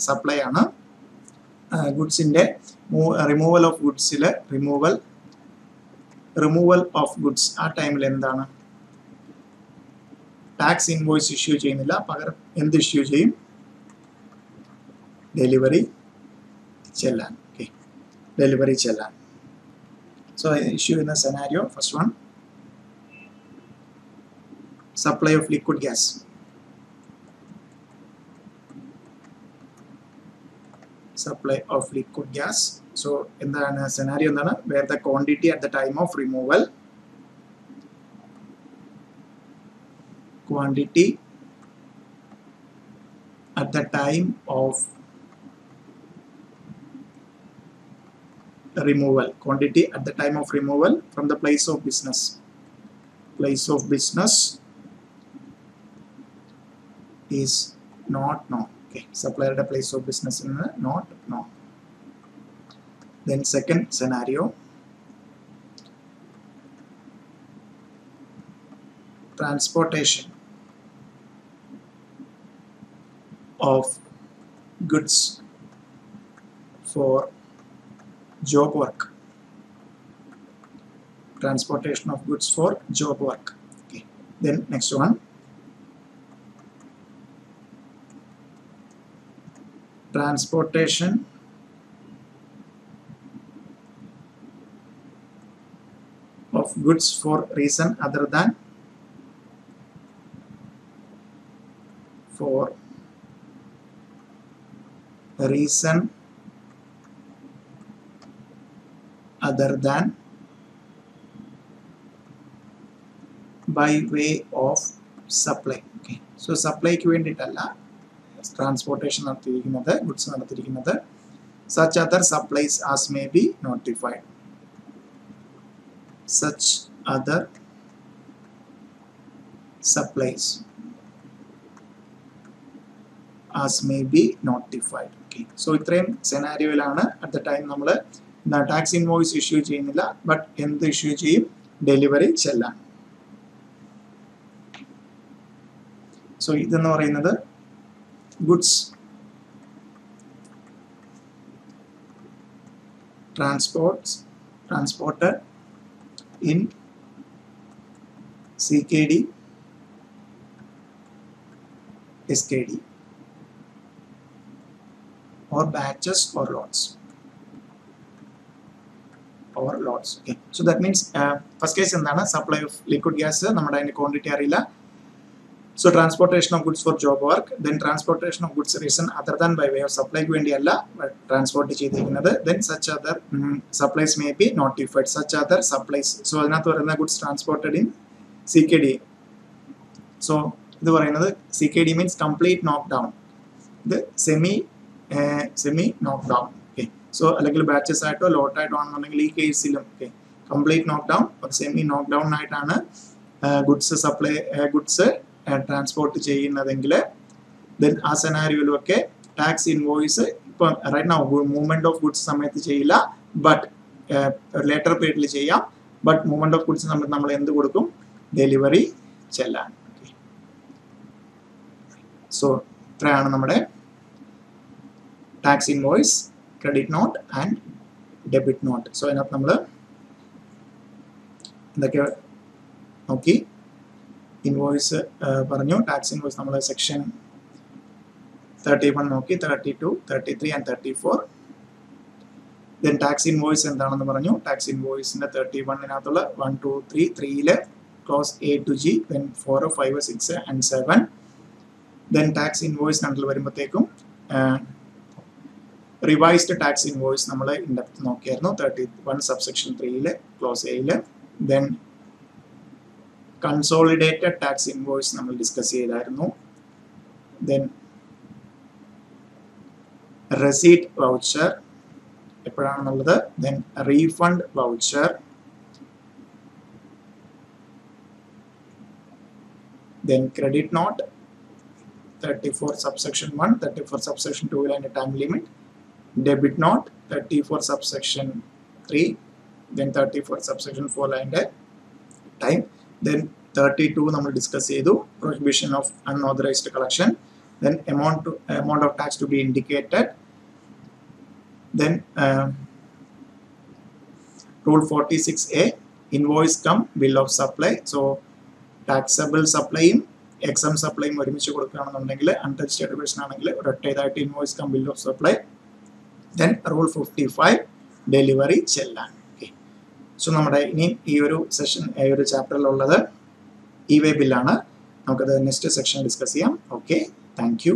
supply aanu goods inde removal of goods ile removal of goods ആ ടൈമിൽ എന്താണ് tax invoice issue ചെയ്യുന്നില്ല പകരം എന്ത് issue ചെയ്യും delivery ചെല്ലാൻ okay delivery chellan so issue in the scenario first one supply of liquid gas supply of liquid gas so in the scenario endana where the quantity at the time of removal quantity at the time of removal quantity at the time of removal from the place of business is not known okay supplier at the place of business is not known then second scenario transportation of goods for job work. Transportation of goods for job work. Okay. Then next one, transportation of goods for reason other than by way of supply. Okay. So supply ക്ക് വേണ്ടിയിട്ടല്ല transportation നടത്തിയിരിക്കുന്നത്, goods നടത്തിയിരിക്കുന്നത്. Such other supplies as may be notified. Such other supplies as may be notified. Okay. So ഇത്രയും സെനാരിയോയിലാണ് at the time നമ്മൾ tax invoice issue ചെയ്യുന്നില്ല, but എന്ത് issue ചെയ്യും? Delivery ചെല്ലാൻ. സോ ഇതെന്ന് പറയുന്നത് goods transported in CKD, SKD or batches or lots. Okay. So that means first case എന്താണ്? Supply of liquid gas, നമ്മുടെ അതിന്റെ ക്വാണ്ടിറ്റി അറിയില്ല. So transportation of goods for job work, then transportation of goods reason other than by way of supply ക്ക് വേണ്ടിയല്ല transport ചെയ്തിരിക്കുന്നത്. Then such other supplies may be notified. Such other supplies. So അതിനകത്ത് പറയുന്ന goods transported in CKD. So ഇത് പറയുന്നത് CKD means complete knockdown. ഇത് semi knockdown. Okay. So അല്ലെങ്കിൽ batches ആയിട്ടോ ലോട്ട് ആയിട്ടോ ആണെന്നുണ്ടെങ്കിൽ ഈ കേസിലും complete knockdown or semi knockdown ആയിട്ടാണ് ഗുഡ്സ് ട്രാൻസ്പോർട്ട് ചെയ്യുന്നതെങ്കിൽ ദെൻ ആ സെനാരിയോയിലൊക്കെ ടാക്സ് ഇൻവോയ്സ് ഇപ്പം right now movement of goods സമയത്ത് ചെയ്യില്ല, ബട്ട് ലേറ്റർ പീരീഡിൽ ചെയ്യാം. ബട്ട് മൂവ്മെന്റ് ഓഫ് ഗുഡ്സ് സമയത്ത് നമ്മൾ എന്ത് കൊടുക്കും? ഡെലിവറി ചെല്ലാൻ. സോ ഇത്രയാണ് നമ്മുടെ tax invoice, credit not and debit not. So അതിനകത്ത് നമ്മൾ എന്തൊക്കെ നോക്കി? ഇൻവോയ്സ് പറഞ്ഞു, ടാക്സ് ഇൻവോയ്സ് നമ്മൾ സെക്ഷൻ 31 നോക്കി, 32, 33 ആൻഡ് 34. ദെൻ ടാക്സ് ഇൻവോയ്സ് എന്താണെന്ന് പറഞ്ഞു. ടാക്സ് ഇൻവോയ്സിന്റെ 31-നകത്തുള്ള 1, 2, 3, 3-ല് clause A to G, then 4, 5, 6 and 7. Then tax invoice കണ്ടിൽ വരുമ്പോഴത്തേക്കും റിവൈസ്ഡ് ടാക്സ് ഇൻവോയ്സ് നമ്മൾ ഇൻഡെപ്ത് നോക്കിയായിരുന്നു 31 സബ്സെക്ഷൻ 3-ല് ക്ലോസ് A-ല്. ദെൻ കൺസോളിഡേറ്റഡ് ടാക്സ് ഇൻവോയ്സ് നമ്മൾ ഡിസ്കസ് ചെയ്തായിരുന്നു. ദെൻ റെസീറ്റ് വൗച്ചർ എപ്പോഴാണെന്നുള്ളത്. Then refund voucher. Then credit note 34 subsection 1, 34 subsection 2 and time limit. Debit note 34 subsection 3, then 34 subsection 4 and time. Then 32 നമ്മൾ discuss ചെയ്തു, prohibition of unauthorized collection. Then amount of tax to be indicated. Then rule 46A, invoice cum bill of supply. So taxable supply exempt സപ്ലൈയും ഒരുമിച്ച് കൊടുക്കുകയാണെന്നുണ്ടെങ്കിൽ untouched derivation ആണെങ്കിൽ ഒരൊറ്റേതായിട്ട് invoice cum bill of supply. Then rule 55 delivery challan. Okay. So നമ്മുടെ ഇനി ഈ ഒരു session ഈ ഒരു ചാപ്റ്ററിലുള്ളത് ഇ വേ ബില്ലാണ്. നമുക്കത് നെക്സ്റ്റ് സെക്ഷൻ ഡിസ്കസ് ചെയ്യാം. Okay, thank you.